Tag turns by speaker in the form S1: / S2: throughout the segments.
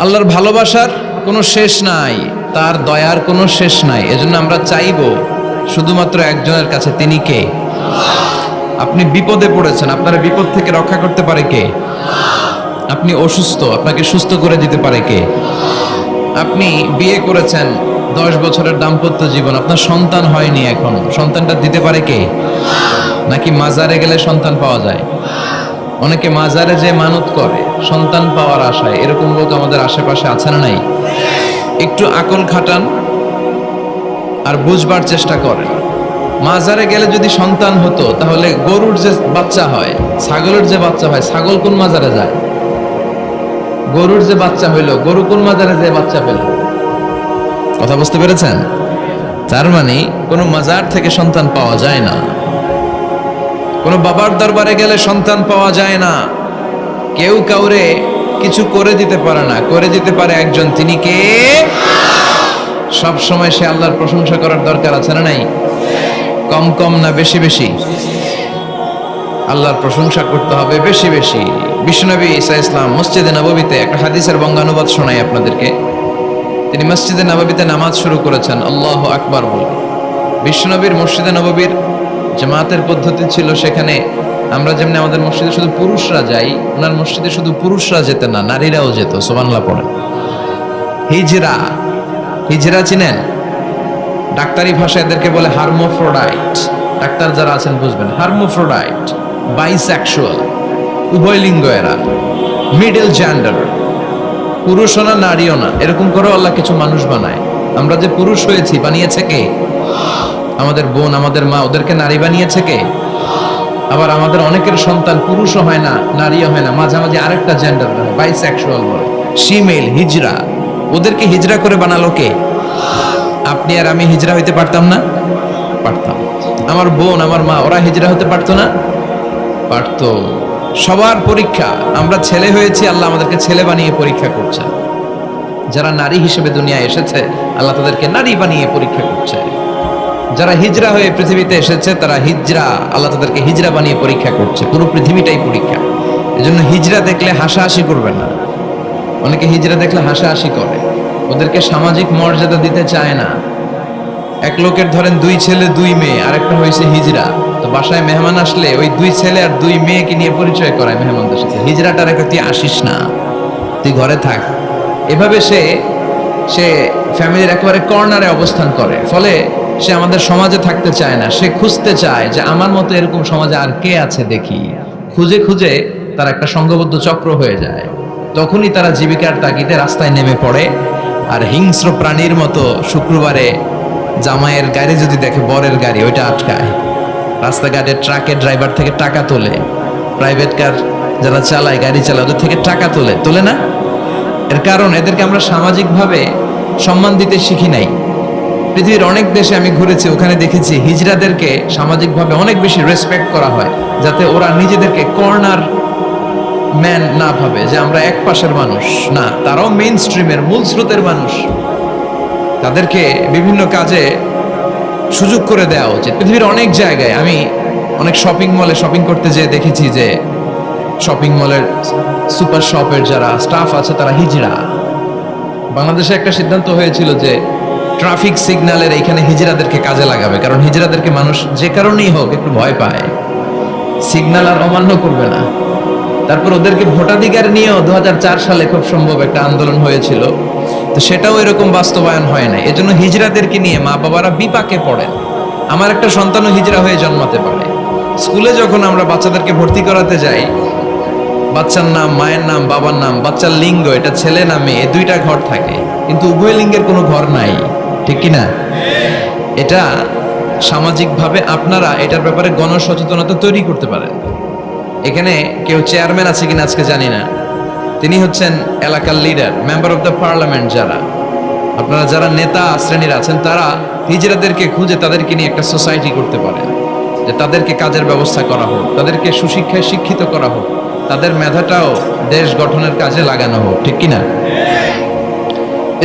S1: আল্লাহর ভালোবাসার কোনো শেষ নাই, তার দয়ার কোনো শেষ নাই। এজন্য আমরা চাইব শুধুমাত্র একজনের কাছে, তিনি কে? আপনি বিপদে পড়েছেন, আপনার বিপদ থেকে রক্ষা করতে পারে কে? আপনি অসুস্থ, আপনাকে সুস্থ করে দিতে পারে কে? আপনি বিয়ে করেছেন, 10 বছরের দাম্পত্য জীবন, আপনার সন্তান হয়নি, এখন সন্তানটা দিতে পারে কে? নাকি মাজারে গেলে সন্তান পাওয়া যায়? অনেকে মাজারে যে মানত করে সন্তান পাওয়ার আশায়, এরকম লোক আমাদের আশেপাশে আছে না নাই? একটু আকল খাটান আর বুঝবার চেষ্টা করেন। মাজারে গেলে যদি সন্তান হতো, তাহলে গরুর যে বাচ্চা হয়, ছাগলের যে বাচ্চা হয়, ছাগল কোন মাজারে যায়? গরুর যে বাচ্চা হইলো, গরু কোন মাজারে যে বাচ্চা পেল? কথা বুঝতে পেরেছেন? তার মানে কোনো মাজার থেকে সন্তান পাওয়া যায় না, কোনো বাবার দরবারে গেলে সন্তান পাওয়া যায় না। কেউ কাউরে কিছু করে দিতে পারে না, করে দিতে পারে একজন, তিনি কে? সব সময় সে আল্লাহর প্রশংসা করার দরকার আছে না নাই? কম কম না বেশি বেশি? আল্লাহর প্রশংসা করতে হবে বেশি বেশি। বিশ্বনবী ঈসা ইসলাম মসজিদে নববীতে একটা হাদিসের বঙ্গানুবাদ শোনাই আপনাদেরকে। তিনি মসজিদে নববীতে নামাজ শুরু করেছেন আল্লাহু আকবার বলে। বিশ্বনবীর মসজিদে নববীর জামাতের পদ্ধতি ছিল, সেখানে আমরা যেমনি আমাদের মসজিদে শুধু পুরুষরা যাই, ওনার মসজিদে শুধু পুরুষরা যেতেন না, নারীরাও যেত। সুবহানাল্লাহ পড়েন। হিজরা, হিজরা চিনেন? ডাক্তারি ভাষায় এদেরকে বলে হার্মোফ্রোডাইট। ডাক্তার যারা আছেন বুঝবেন, হার্মোফ্রোডাইট, বাইসেক্সুয়াল, উভয় লিঙ্গ এরা, মিডল জেন্ডার, পুরুষও না নারীও না, এরকম করে আল্লাহ কিছু মানুষ বানায়। আমরা যে পুরুষ হয়েছি, বানিয়েছে কে? আমাদের বোন, আমাদের মা, ওদেরকে নারী বানিয়েছে কে? আবার আমাদের অনেকের সন্তান পুরুষও হয় না, নারীও হয় না, মাঝামাঝি আরেকটা জেন্ডার হয়, বাইসেক্সুয়াল বলে, শিমেল, হিজরা। ওদেরকে হিজরা করে বানালো কে? আপনি আর আমি হিজরা হইতে পারতাম না? পারতাম। আমার বোন, আমার মা, ওরা হিজরা হতে পারতো না? পারতো। সবার পরীক্ষা, আমরা ছেলে হয়েছি, আল্লাহ আমাদেরকে ছেলে বানিয়ে পরীক্ষা করছে। যারা নারী হিসেবে দুনিয়ায় এসেছে, আল্লাহ তাদেরকে নারী বানিয়ে পরীক্ষা করছে। যারা হিজরা হয়ে পৃথিবীতে এসেছে, তারা হিজরা, আল্লাহ তাদেরকে হিজরা বানিয়ে পরীক্ষা করছে। পুরো পৃথিবীটাই পরীক্ষা। এজন্য হিজরা দেখলে হাসাহাসি করবেন না। অনেকে হিজরা দেখলে হাসাহাসি করে, ওদেরকে সামাজিক মর্যাদা দিতে চায় না। এক লোকের ধরেন 2 ছেলে 2 মেয়ে, আরেকটা হয়েছে হিজরা, তো বাসায় মেহমান আসলে ওই 2 ছেলে আর 2 মেয়েকে নিয়ে পরিচয় করায় মেহমানদের সাথে। হিজরাটার একটা, তুই আসিস না, তুই ঘরে থাক। এভাবে সে ফ্যামিলির একেবারে কর্নারে অবস্থান করে। ফলে সে আমাদের সমাজে থাকতে চায় না। সে খুঁজতে চায় যে আমার মতো এরকম সমাজে আর কে আছে দেখি। খুঁজে খুঁজে তার একটা সংঘবদ্ধ চক্র হয়ে যায়। তখনই তারা জীবিকার তাগিদে রাস্তায় নেমে পড়ে। আর হিংস্র প্রাণীর মতো শুক্রবারে জামাইয়ের গাড়ি যদি দেখে, বরের গাড়ি, ওইটা আটকায়। রাস্তাঘাটে ট্রাকের ড্রাইভার থেকে টাকা তোলে, প্রাইভেট কার যারা চালায়, গাড়ি চালায়, ওদের থেকে টাকা তোলে না? এর কারণ এদেরকে আমরা সামাজিকভাবে সম্মান দিতে শিখি নাই। পৃথিবীর অনেক দেশে আমি ঘুরেছি, ওখানে দেখেছি হিজড়াদেরকে সামাজিকভাবে অনেক বেশি রেসপেক্ট করা হয়, যাতে ওরা নিজেদেরকে কর্নার ম্যান না ভাবে, যে আমরা এক পাশের মানুষ না, তারাও মেইন স্ট্রিমের, মূল স্রোতের মানুষ। তাদেরকে বিভিন্ন কাজে সুযোগ করে দেওয়া উচিত। পৃথিবীর অনেক জায়গায় আমি অনেক শপিং মলে শপিং করতে যেয়ে দেখেছি যে শপিং মলের সুপার শপের যারা স্টাফ আছে তারা হিজড়া। বাংলাদেশে একটা সিদ্ধান্ত হয়েছিল যে ট্রাফিক সিগন্যালের এইখানে হিজড়াদেরকে কাজে লাগাবে, কারণ হিজড়াদেরকে মানুষ যে কারণেই হোক একটু ভয় পায়, সিগন্যাল আর অমান্য করবে না। তারপর ওদেরকে ভোটাধিকার নিয়েও 2004 সালে খুব সম্ভব একটা আন্দোলন হয়েছিল, তো সেটাও এরকম বাস্তবায়ন হয় না। এজন্য হিজড়াদেরকে নিয়ে মা বাবারা বিপাকে পড়েন। আমার একটা সন্তানও হিজড়া হয়ে জন্মাতে পারে। স্কুলে যখন আমরা বাচ্চাদেরকে ভর্তি করাতে যাই, বাচ্চার নাম, মায়ের নাম, বাবার নাম, বাচ্চার লিঙ্গ, এটা ছেলে না মেয়ে, 2টা ঘর থাকে, কিন্তু উভয় লিঙ্গের কোনো ঘর নাই, ঠিক কিনা? এটা সামাজিকভাবে আপনারা এটার ব্যাপারে গণসচেতনতা তৈরি করতে পারেন। এখানে কেউ চেয়ারম্যান আছে কিনা আজকে জানি না, তিনি হচ্ছেন এলাকার leader, member of the parliament. আপনারা যারা নেতা শ্রেণীর আছেন, তারা হিজড়াদেরকে খুঁজে তাদেরকে নিয়ে একটা সোসাইটি করতে পারেন, যে তাদেরকে কাজের ব্যবস্থা করা হোক, তাদেরকে সুশিক্ষায় শিক্ষিত করা হোক, তাদের মেধাটাও দেশ গঠনের কাজে লাগানো হোক, ঠিক কিনা?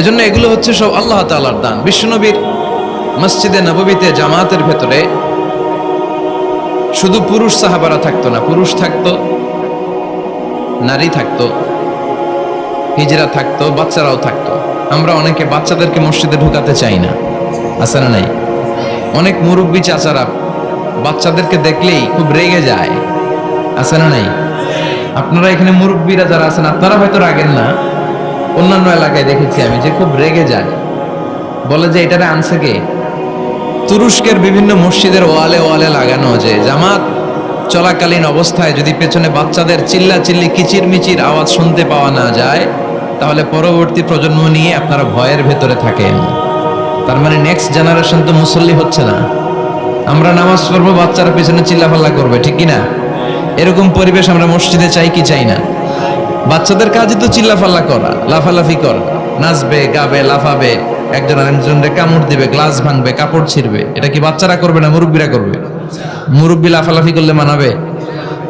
S1: এজন্য এগুলো হচ্ছে সব আল্লাহ তাআলার দান। বিশ্বনবীর মসজিদে নববীতে জামাতের ভেতরে শুধু পুরুষ সাহাবারা থাকতো না, পুরুষ থাকতো, নারী থাকতো, হিজরা থাকতো, বাচ্চারাও থাকতো। আমরা অনেকে বাচ্চাদেরকে মসজিদে ঢুকাতে চাই না, আছে না নাই? অনেক মুরব্বী চাচারা বাচ্চাদেরকে দেখলেই খুব রেগে যায়, আছে না নাই? আপনারা এখানে মুরব্বীরা যারা আছেন আপনারা হয়তো রাগেন না, অন্যান্য এলাকায় দেখেছি আমি যে খুব রেগে যায়, বলে যে এটারে আনছে কে? তুরস্কের বিভিন্ন মসজিদের ওয়ালে ওয়ালে লাগানো যে জামাত চলাকালীন অবস্থায় যদি পেছনে বাচ্চাদের চিল্লা চিল্লি কিচির মিচির আওয়াজ শুনতে পাওয়া না যায়, তাহলে পরবর্তী প্রজন্ম নিয়ে আপনারা ভয়ের ভেতরে থাকেন। তার মানে নেক্সট জেনারেশন তো মুসল্লি হচ্ছে না। আমরা নামাজ পড়বো, বাচ্চারা পেছনে চিল্লাফাল্লা করবে, ঠিক কিনা? এরকম পরিবেশ আমরা মসজিদে চাই কি চাই না? বাচ্চাদের কাজই তো চিল্লাফাল্লা করা, লাফালাফি করা, নাচবে, গাবে, লাফাবে, একজন আরেকজনকে কামড় দিবে, গ্লাস ভাঙবে, কাপড় ছিঁড়বে। এটা কি বাচ্চারা করবে না মুরব্বীরা করবে? মুরব্বী লাফালাফি করলে মানাবে?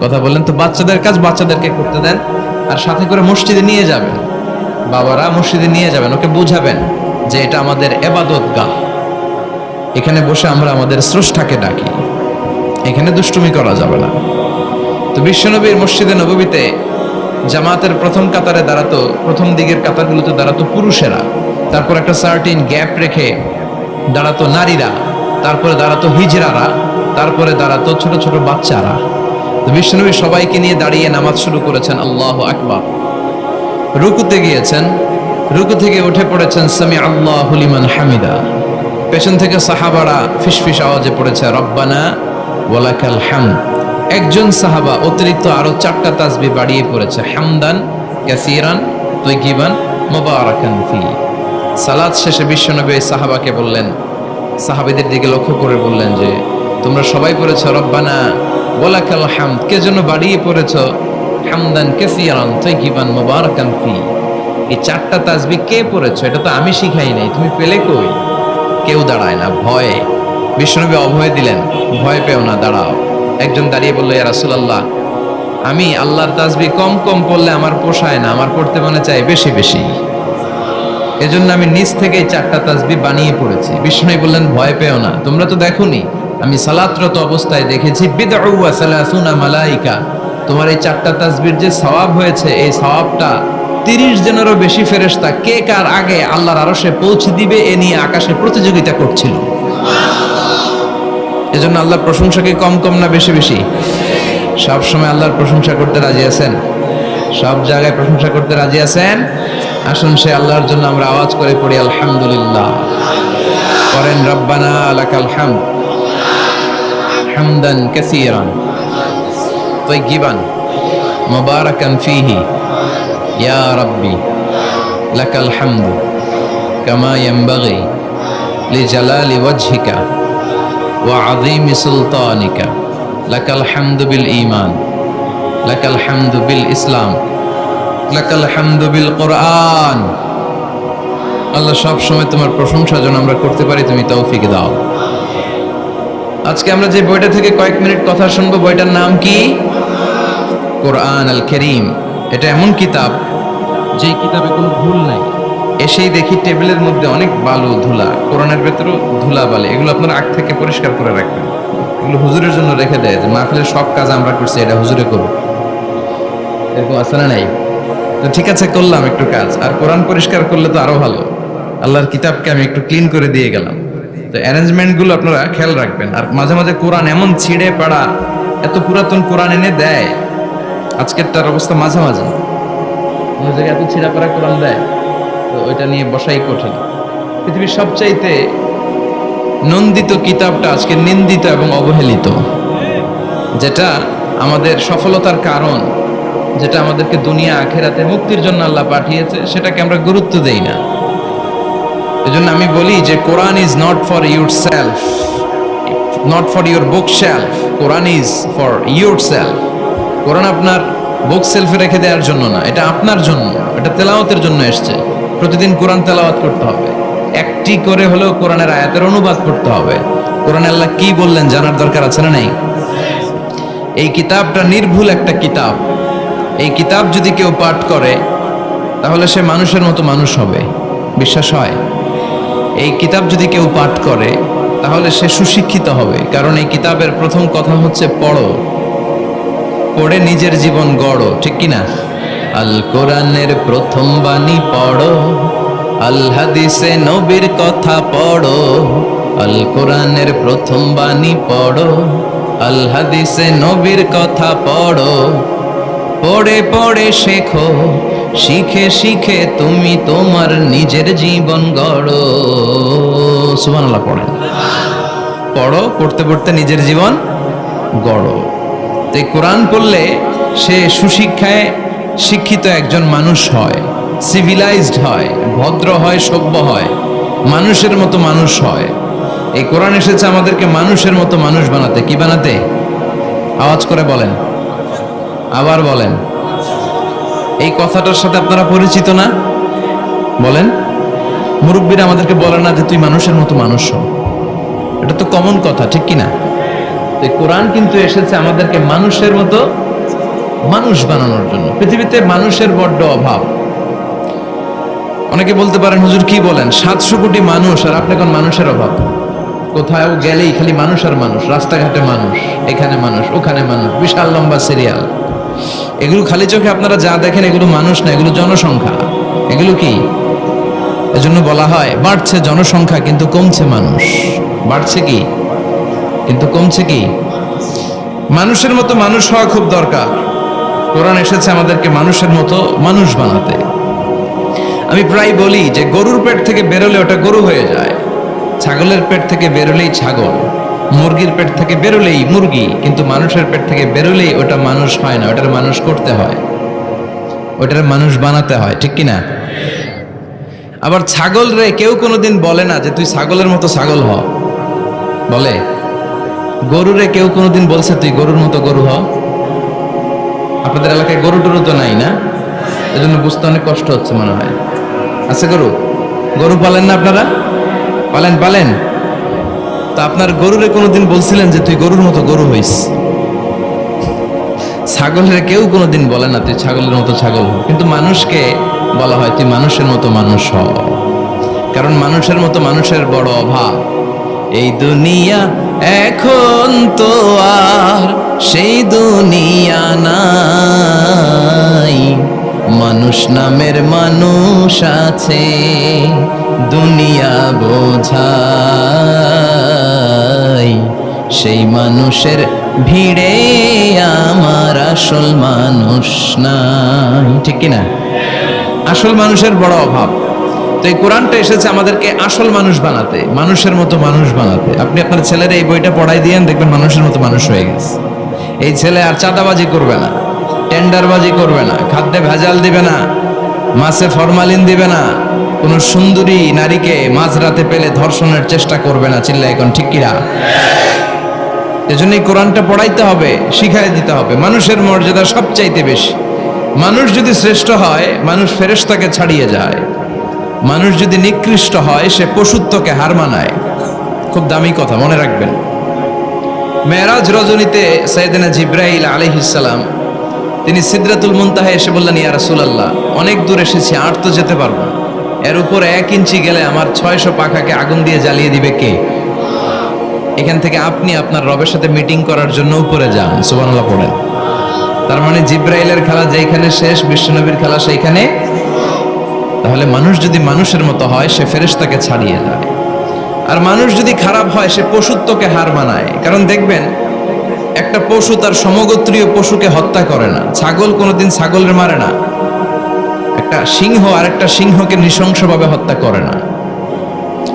S1: কথা বললেন তো। বাচ্চাদের কাজ বাচ্চাদেরকে করতে দেন, আর সাথে করে মসজিদে নিয়ে যাবেন। বাবারা মসজিদে নিয়ে যাবেন, ওকে বুঝাবেন যে এটা আমাদের ইবাদত গাহ, এখানে বসে আমরা আমাদের স্রষ্টাকে ডাকি, এখানে দুষ্টুমি করা যাবে না। তো বিশ্বনবীর মসজিদে নববীতে জামাতের প্রথম কাতারে দাঁড়াতো, প্রথম দিকের কাতারগুলোতে দাঁড়াতো পুরুষেরা, তারপর একটা সার্টিন গ্যাপ রেখে দাঁড়াতো নারীরা, তারপরে দাঁড়াতো হিজড়ারা, তারপরে দাঁড়াতো ছোট ছোট বাচ্চারা। তো বিশ্বনবী সবাইকে নিয়ে দাঁড়িয়ে নামাজ শুরু করেছেন, আল্লাহু আকবার। রুকুতে গিয়েছেন, রুকু থেকে উঠে পড়েছেন সামি আল্লাহু লিমান হামিদা। পেছন থেকে সাহাবারা ফিসফিস আওয়াজে পড়েছে রব্বানা ওয়ালাকাল হামদ। একজন সাহাবা অতিরিক্ত আরো 4টা তাসবিহ বাড়িয়ে পড়েছে, হামদান কাসীরান তাইয়িবান মুবারাকান ফি। সালাত শেষে বিশ্বনবী সাহাবাকে বললেন, সাহাবীদের দিকে লক্ষ্য করে বললেন যে তোমরা সবাই পড়েছো রব্বানা ওয়ালাকাল হামদ, কে জন্য বাড়িয়ে পড়েছো হামদান কাসীরান তাইয়িবান মুবারাকান ফি? এই 4টা তাসবিহ কে পড়েছো? এটা তো আমি শিখাই নাই, তুমি পেলে কই? কেউ দাঁড়ায় না, ভয়ে। বিশ্বনবী অভয় দিলেন, ভয় পেও না, দাঁড়াও। একজন দাঁড়িয়ে বলল, ইয়া রাসূলুল্লাহ, আমি আল্লাহর তাসবিহ কম কম পড়লে আমার পোষায় না, আমার পড়তে মনে চাই বেশি বেশি, এজন্য আমি নিজ থেকেই 4টা তাসবিহ বানিয়ে পড়েছি। বিষ্ণু বললেন, ভয় পেও না, তোমরা তো দেখোনি, আমি সালাতরত অবস্থায় দেখেছি বিদউ ওয়া সালাসুনা মালাইকা, তোমার এই 4টা তাসবিহর যে সওয়াব হয়েছে, এই সওয়াবটা 30 জনেরও বেশি ফেরেশতা কে কার আগে আল্লাহর আরশে পৌঁছে দিবে এ নিয়ে আকাশে প্রতিযোগিতা করছিল। এজন্য আল্লাহর প্রশংসা কি কম কম না বেশি বেশি? সব সময় আল্লাহর প্রশংসা করতে রাজি আছেন? সব জায়গায় প্রশংসা করতে রাজি আছেন? আসুন সে আল্লাহর জন্য আমরা আওয়াজ করে পড়ি আলহামদুলিল্লাহ। করেন রব্বানা লাকাল হামদ হামদান কাসীরান তাইয়িবান মুবারাকান ফীহি ইয়া রাব্বি লাকাল হামদু কামা ইয়ানবাগি লিজালালি ওয়াজহিকা ওয়া আযীমি সুলতানিকা লাকাল হামদু বিল ঈমান লাকাল হামদু বিল ইসলাম লাকাল হামদু বিল কোরআন। আল্লাহ সব সময় তোমার প্রশংসা যেন আমরা করতে পারি, তুমি তৌফিক দাও। আজকে আমরা যে বইটা থেকে কয়েক মিনিট কথা শুনবো, বইটার নাম কি? কোরআন আল কারীম। এটা এমন কিতাব যেই কিতাবে কোনো ভুল নাই। এসেই দেখি টেবিলের মধ্যে অনেক বালু ধুলা, কোরআনের ভেতরেও ধুলা বালি, এগুলো আপনারা আগ থেকে পরিষ্কার করে রাখবেন। এগুলো হুজুরের জন্য রেখে দেয় যে মাহফিলের সব কাজ আমরা করছি, এটা হুজুরে করুক, এরকম আছে না নাই? তো ঠিক আছে, করলাম একটু কাজ, আর কোরআন পরিষ্কার করলে তো আরো ভালো। আল্লাহর কিতাবকে আমি একটু ক্লিন করে দিয়ে গেলাম। তো অ্যারেঞ্জমেন্ট গুলো আপনারা খেয়াল রাখবেন। আর মাঝে মাঝে কোরআন এমন ছিঁড়ে পাড়া, এত পুরাতন কোরআন এনে দেয়, আজকের তার অবস্থা মাঝামাঝি, অন্য জায়গায় এত ছিঁড়া পাড়া কোরআন দেয়, তো ওইটা নিয়ে বসাই কঠিন। পৃথিবীর সবচাইতে নন্দিত কিতাবটা আজকে নিন্দিত এবং অবহেলিত, যেটা আমাদের সফলতার কারণ, যেটা আমাদেরকে দুনিয়া আখেরাতে মুক্তির জন্য আল্লাহ পাঠিয়েছে, সেটাকে আমরা গুরুত্ব দেই না। এজন্য আমি বলি যে Quran is not for yourself, not for your bookshelf, Quran is for yourself. Quran আপনার বুক সেলফে রেখে দেওয়ার জন্য না, এটা আপনার জন্য, এটা তেলাওয়াতের জন্য এসছে। প্রতিদিন কোরআন তেলাওয়াত করতে হবে, একটি করে হলেও কোরআনের আয়াতের অনুবাদ করতে হবে। কোরআনে আল্লাহ কি বললেন জানার দরকার আছে না নেই? এই কিতাবটা নির্ভুল একটা কিতাব। এই কিতাব যদি কেউ পাঠ করে তাহলে সে মানুষের মতো মানুষ হবে, বিশ্বাস হয়? এই কিতাব যদি কেউ পাঠ করে তাহলে সে সুশিক্ষিত হবে, কারণ এই কিতাবের প্রথম কথা হচ্ছে পড়ো, পড়ে নিজের জীবন গড়ো, ঠিক কিনা? আল কোরআনের প্রথম বাণী পড়ো, আল হাদিসে নবীর কথা পড়ো। আল কোরআনের প্রথম বাণী পড়ো, আল হাদিসে নবীর কথা পড়ো। পড়ে পড়ে শেখো, শিখে শিখে তুমি তোমার নিজের জীবন গড়ো। সুবহানাল্লাহ পড়েন। পড়ো, পড়তে পড়তে নিজের জীবন গড়ো। তো এই কোরআন পড়লে সে সুশিক্ষায় শিক্ষিত একজন মানুষ হয়, সিভিলাইজড হয়, ভদ্র হয়, সভ্য হয়, মানুষের মতো মানুষ হয়। এই কোরআন এসেছে আমাদেরকে মানুষের মতো মানুষ বানাতে। কি বানাতে? আওয়াজ করে বলেন, আবার বলেন। এই কথাটার সাথে আপনারা পরিচিত না? বলেন। মুরব্বীরা আমাদেরকে বলে না যে তুই মানুষের মতো মানুষ হ? এটা তো কমন কথা, ঠিক কিনা? তো কোরআন কিন্তু এসেছে আমাদেরকে মানুষের মতো মানুষ বানানোর জন্য। পৃথিবীতে মানুষের বড্ড অভাব। অনেকে বলতে পারেন, হুজুর কি বলেন, 700 কোটি মানুষ আর আপনি কোন মানুষের অভাব? কোথাও গেলেই খালি মানুষ আর মানুষ, রাস্তাঘাটে মানুষ, এখানে মানুষ, ওখানে মানুষ, বিশাল লম্বা সিরিয়াল। এগুলো খালি চোখে আপনারা যা দেখেন এগুলো মানুষ না, এগুলো জনসংখ্যা। এগুলো কি? এজন্য বলা হয় বাড়ছে জনসংখ্যা কিন্তু কমছে মানুষ। বাড়ছে কি কিন্তু কমছে কি? মানুষের মতো মানুষ হওয়া খুব দরকার। কোরআন এসেছে আমাদেরকে মানুষের মতো মানুষ বানাতে। আমি প্রায় বলি যে গরুর পেট থেকে বেরোলে ওটা গরু হয়ে যায়, ছাগলের পেট থেকে বেরোলেই ছাগল, মুরগির পেট থেকে বেরোলেই মুরগি, কিন্তু মানুষের পেট থেকে বেরোলেই ওটা মানুষ হয় না, ওটার মানুষ করতে হয়, ওটার মানুষ বানাতে হয়, ঠিক কিনা? আবার ছাগল রে কেউ কোনোদিন বলে না যে তুই ছাগলের মতো ছাগল হ, বলে? গরুরে কেউ কোনোদিন বলছে তুই গরুর মতো গরু হ? আপনাদের এলাকায় গরু টরু তো নাই না, এজন্য বুঝতে অনেক কষ্ট হচ্ছে মনে হয়। আছে গরু? গরু পালেন না আপনারা? পালেন? পালেন? তা আপনার গরুরে কোনোদিন বলছিলেন যে তুই গরুর মতো গরু হইস? ছাগলের কেউ কোনোদিন বলে না তুই ছাগলের মতো ছাগল হ, কিন্তু মানুষকে বলা হয় তুই মানুষের মতো মানুষ হ। কারণ মানুষের মতো মানুষের বড় অভাব। এই দুনিয়া এখন তো আর সেই দুনিয়া নাই, মানুষ নামের মানুষ আছে দুনিয়া বোঝাই। সেই মানুষের ভিড়ে আমার আসল মানুষ নাই, ঠিক কিনা? আসল মানুষের বড় অভাব। তো এই কোরআনটা এসেছে আমাদেরকে আসল মানুষ বানাতে, মানুষের মতো মানুষ বানাতে। আপনি আপনার ছেলের এই বইটা পড়াই দিয়েন, দেখবেন মানুষের মতো মানুষ হয়ে গেছে। এই ছেলে আর চাঁদাবাজি করবে না, টেন্ডারবাজি করবে না, খাদ্যে ভেজাল দিবে না, মাছে ফরমালিন দিবে না, কোন সুন্দরী নারীকে মাঝরাতে পেলে ধর্ষণের চেষ্টা করবে না। চিল্লা এখন ঠিক কিনা? এজন্য এই কোরআনটা পড়াইতে হবে, শিখাই দিতে হবে। মানুষের মর্যাদা সবচাইতে বেশি। মানুষ যদি শ্রেষ্ঠ হয়, মানুষ ফেরেশতাকে ছাড়িয়ে যায়। মানুষ যদি নিকৃষ্ট হয়, সে পশুত্বকে হার মানায়। খুব দামি কথা, মনে রাখবেন। মেরাজ রজনীতে সাইয়েদনা জিব্রাইল আলাইহিস সালাম তিনি সিদরাতুল মুনতাহা এসে বললেন, ইয়া রাসূলুল্লাহ, অনেক দূর এসেছি, আর তো যেতে পারবো না। এর উপর 1 ইঞ্চি গেলে আমার 600 পাখাকে আগুন দিয়ে জ্বালিয়ে দিবে কে? এখান থেকে আপনি আপনার রবের সাথে মিটিং করার জন্য উপরে যান। সুবহানাল্লাহ পড়েন। তার মানে জিব্রাইলের খেলা যেখানে শেষ, বিশ্বনবীর খেলা সেইখানে। তাহলে মানুষ যদি মানুষের মতো হয়, সে ফেরেশতাকে ছাড়িয়ে যায়। আর মানুষ যদি খারাপ হয়, সে পশুত্বকে হার মানায়। কারণ দেখবেন, একটা পশু তার সমগোত্রীয় পশুকে হত্যা করে না। ছাগল কোনোদিন ছাগলের মারে না। একটা সিংহ আর একটা সিংহকে নৃশংসভাবে হত্যা করে না।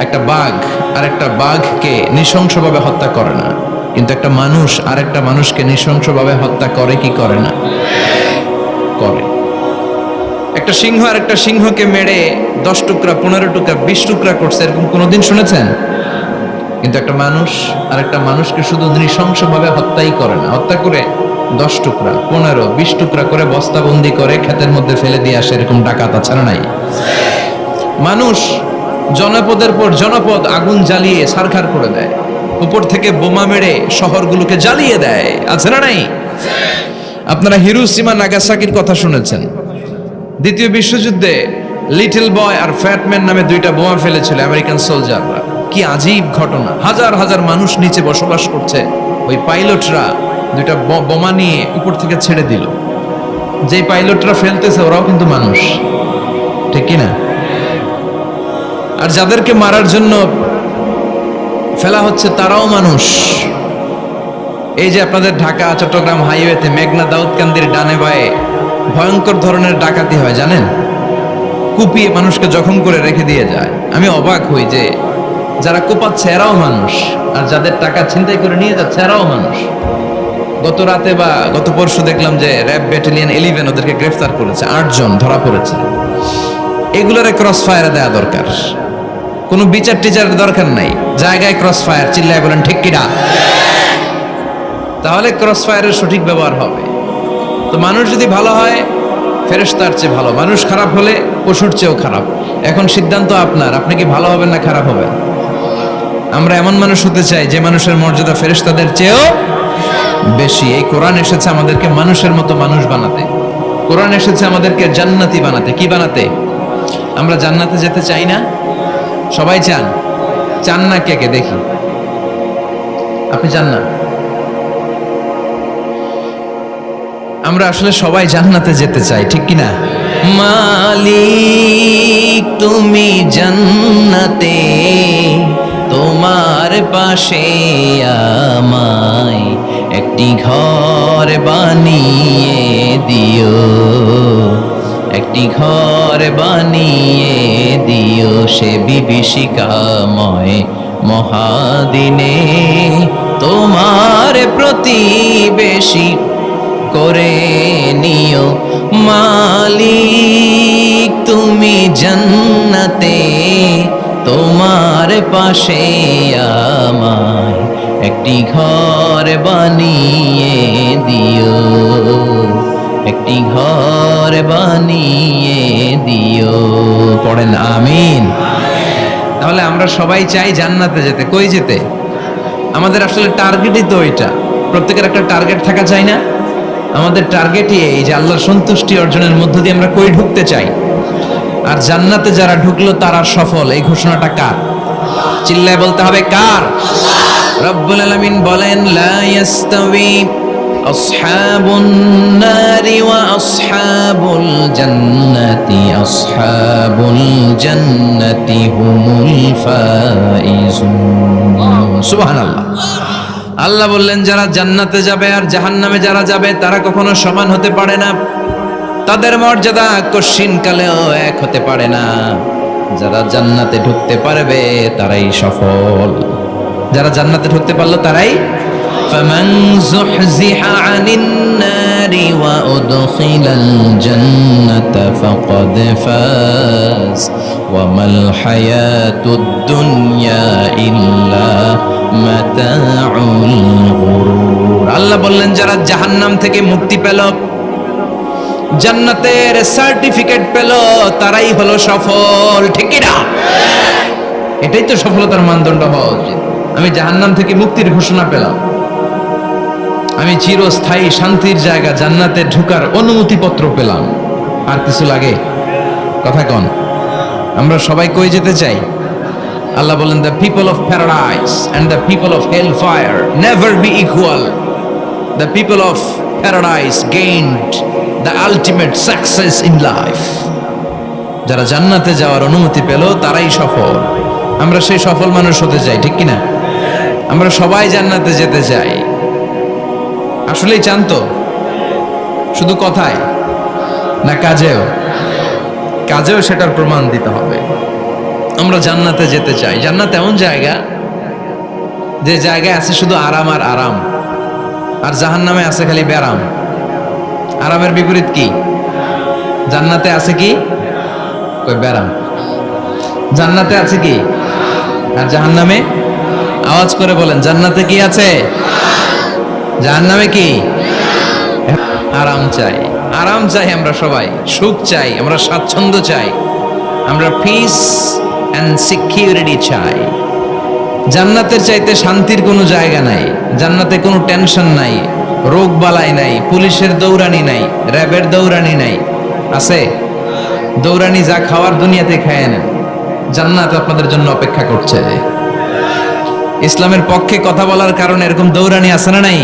S1: একটা বাঘ আর একটা বাঘকে নৃশংসভাবে হত্যা করে না। কিন্তু একটা মানুষ আর একটা মানুষকে নৃশংসভাবে হত্যা করে কি করে না? করে। একটা সিংহ আর একটা সিংহকে মেরে 10 টুকরা, 15 টুকরা, 20 টুকরা করছে, এরকম কোনোদিন শুনেছেন? কিন্তু একটা মানুষ আর একটা মানুষকে শুধু নৃশংসভাবে হত্যাই করে না, হত্যা করে 10 টুকরা, 15, 20 টুকরা করে বস্তাবন্দি করে ক্ষেতের মধ্যে ফেলে দিয়ে আসে। এরকম ডাকাত আছে না নাই? মানুষ জনপদের পর জনপদ আগুন জ্বালিয়ে ছারখার করে দেয়, উপর থেকে বোমা মেরে শহরগুলোকে জ্বালিয়ে দেয়, আছে না নাই? আপনারা হিরোশিমা নাগাসাকির কথা শুনেছেন। দ্বিতীয় বিশ্বযুদ্ধে লিটল বয় আর ফ্যাটম্যান নামে 2টা বোমা ফেলেছিল আমেরিকান সোলজাররা। কি আজীব ঘটনা! হাজার হাজার মানুষ নিচে বসবাস করছে, ওই পাইলটরা 2টা বোমা নিয়ে উপর থেকে ছেড়ে দিল। যে পাইলটরা ফেলতেছে ওরাও কিন্তু মানুষ, ঠিক কিনা? আর যাদেরকে মারার জন্য ফেলা হচ্ছে তারাও মানুষ। এই যে আপনাদের ঢাকা চট্টগ্রাম হাইওয়েতে মেঘনা দাউদকান্দির ডানে বায়ে ভয়ঙ্কর ধরনের ডাকাতি হয় জানেন? কুপিয়ে মানুষকে জখম করে রেখে দিয়ে যায়। আমি অবাক হই যে যারা কোপাচ্ছে এরাও মানুষ, আর যাদের টাকা ছিনতাই করে নিয়ে যাচ্ছে এরাও মানুষ। গত রাতে বা গত পরশু দেখলাম যে র্যাব ব্যাটালিয়ন 11 ওদেরকে গ্রেফতার করেছে, 8 জন ধরা পড়েছে। এগুলোর ক্রস ফায়ারে দেওয়া দরকার, কোনো বিচার টিচারের দরকার নাই, জায়গায় ক্রস ফায়ার, চিল্লায় বলেন ঠিক কিনা? তাহলে ক্রস ফায়ারের সঠিক ব্যবহার হবে। তো মানুষ যদি ভালো হয় ফেরেশতার চেয়ে ভালো, মানুষ খারাপ হলে পশুর চেয়েও খারাপ। এখন সিদ্ধান্ত আপনার, আপনি কি ভালো হবেন না খারাপ হবেন? আমরা এমন মানুষ হতে চাই যে মানুষের মর্যাদা ফেরেশতাদের চেয়েও বেশি। এই কোরআন এসেছে আমাদেরকে মানুষের মতো মানুষ বানাতে, কোরআন এসেছে আমাদেরকে জান্নাতি বানাতে। কি বানাতে? আমরা জান্নাতে যেতে চাই না? সবাই চান? চান না কে কে দেখি? আপনি চান না? আমরা আসলে সবাই জান্নাতে যেতে চাই, ঠিক কিনা? মালিক তুমি জান্নাতে, তোমার পাশে আমায় একটি ঘর বানিয়ে দিও, একটি ঘর বানিয়ে দিও সে বিভীষিকাময় মহাদিনে, তোমার প্রতিবেশী করে নিও। মালিক তুমি জান্নাতে, তোমার পাশে আমায় একটি ঘর বানিয়ে দিও, একটি ঘর বানিয়ে দিও। পড়েন আমিন। তাহলে আমরা সবাই চাই জান্নাতে যেতে। কই যেতে? আমাদের আসলে টার্গেটই তো ওইটা। প্রত্যেকের একটা টার্গেট থাকা চাই না? আমাদের টার্গেটই এই যে আল্লাহর সন্তুষ্টি অর্জনের মধ্য দিয়ে আমরা কই ঢুকতে চাই। আর জান্নাতে যারা ঢুকলো তারা সফল, এই ঘোষণাটা কার? চিল্লায় বলতে হবে কার? রব্বুল আলামিন বলেন লা ইয়াস্তাওয়ি আসহাবুন নারি ওয়া আসহাবুল জান্নাতি, আসহাবুল জান্নাতি হুমুল ফাইজুন। সুবহানাল্লাহ। আল্লাহ বললেন যারা জান্নাতে যাবে আর জাহান্নামে যারা যাবে তারা কখনো সমান হতে পারে না, তাদের মর্যাদা কশিনকালেও এক হতে পারে না। যারা জান্নাতে ঢুকতে পারবে তারাই সফল, যারা জান্নাতে ঢুকতে পারলো তারাই। ফামান যুহজিহা আনিন নারি ওয়া উদখিলাল জান্নাতা ফাকাদ ফাজ ওয়া মাল হায়াতুদ দুনিয়া ইল্লা মাতাউল গুরুর। আল্লাহ বললেন যারা জাহান্নাম থেকে মুক্তি পেল, জান্নাতের সার্টিফিকেট পেল, তারাই হলো সফল, ঠিক কি না? এটাই তো সফলতার মানদণ্ড হওয়া উচিত। আমি জাহান্নাম থেকে মুক্তির ঘোষণা পেলাম, আমি চিরস্থায়ী শান্তির জায়গা জান্নাতে ঢুকার অনুমতিপত্র পেলাম, আর কিছু লাগে? কথা কন। আমরা সবাই কই যেতে চাই? আল্লাহ বলেন the people of paradise and the people of hellfire never be equal. The people of paradise gained the ultimate success in life. যারা জান্নাতে যাওয়ার অনুমতি পেল তারাই সফল। আমরা সেই সফল মানুষ হতে চাই, ঠিক কিনা? আমরা সবাই জান্নাতে যেতে চাই। আসলেই চান তো? শুধু কথায় না কাজেও? কাজেও সেটার প্রমাণ দিতে হবে। আমরা জান্নাতে যেতে চাই। জান্নাত এমন জায়গা যে জায়গায় আছে শুধু আরাম আর আরাম, আর জাহান্নামে আছে খালি ব্যারাম। আরামের বিপরীত কি? জান্নাতে আছে কি? কই ব্যারাম। জান্নাতে আছে কি? আর জাহান্নামে? আওয়াজ করে বলেন জান্নাতে কি আছে? জাহান্নামে কি? আরাম চাই, আরাম চাই আমরা সবাই, সুখ চাই, আমরা স্বাচ্ছন্দ্য চাই, আমরা পিস এন্ড সিকিউরিটি চাই। জান্নাতের চাইতে শান্তির কোনো জায়গা নাই। জান্নাতে কোনো টেনশন নাই, রোগ বালাই নাই, পুলিশের দৌড়ানি নাই, র্যাবের দৌড়ানি নাই। আছে? দৌড়ানি যা খাওয়ার দুনিয়াতে খায় নেন, জান্নাত আপনাদের জন্য অপেক্ষা করছে। ইসলামের পক্ষে কথা বলার কারণে এরকম দৌড়ানি আছে না নাই?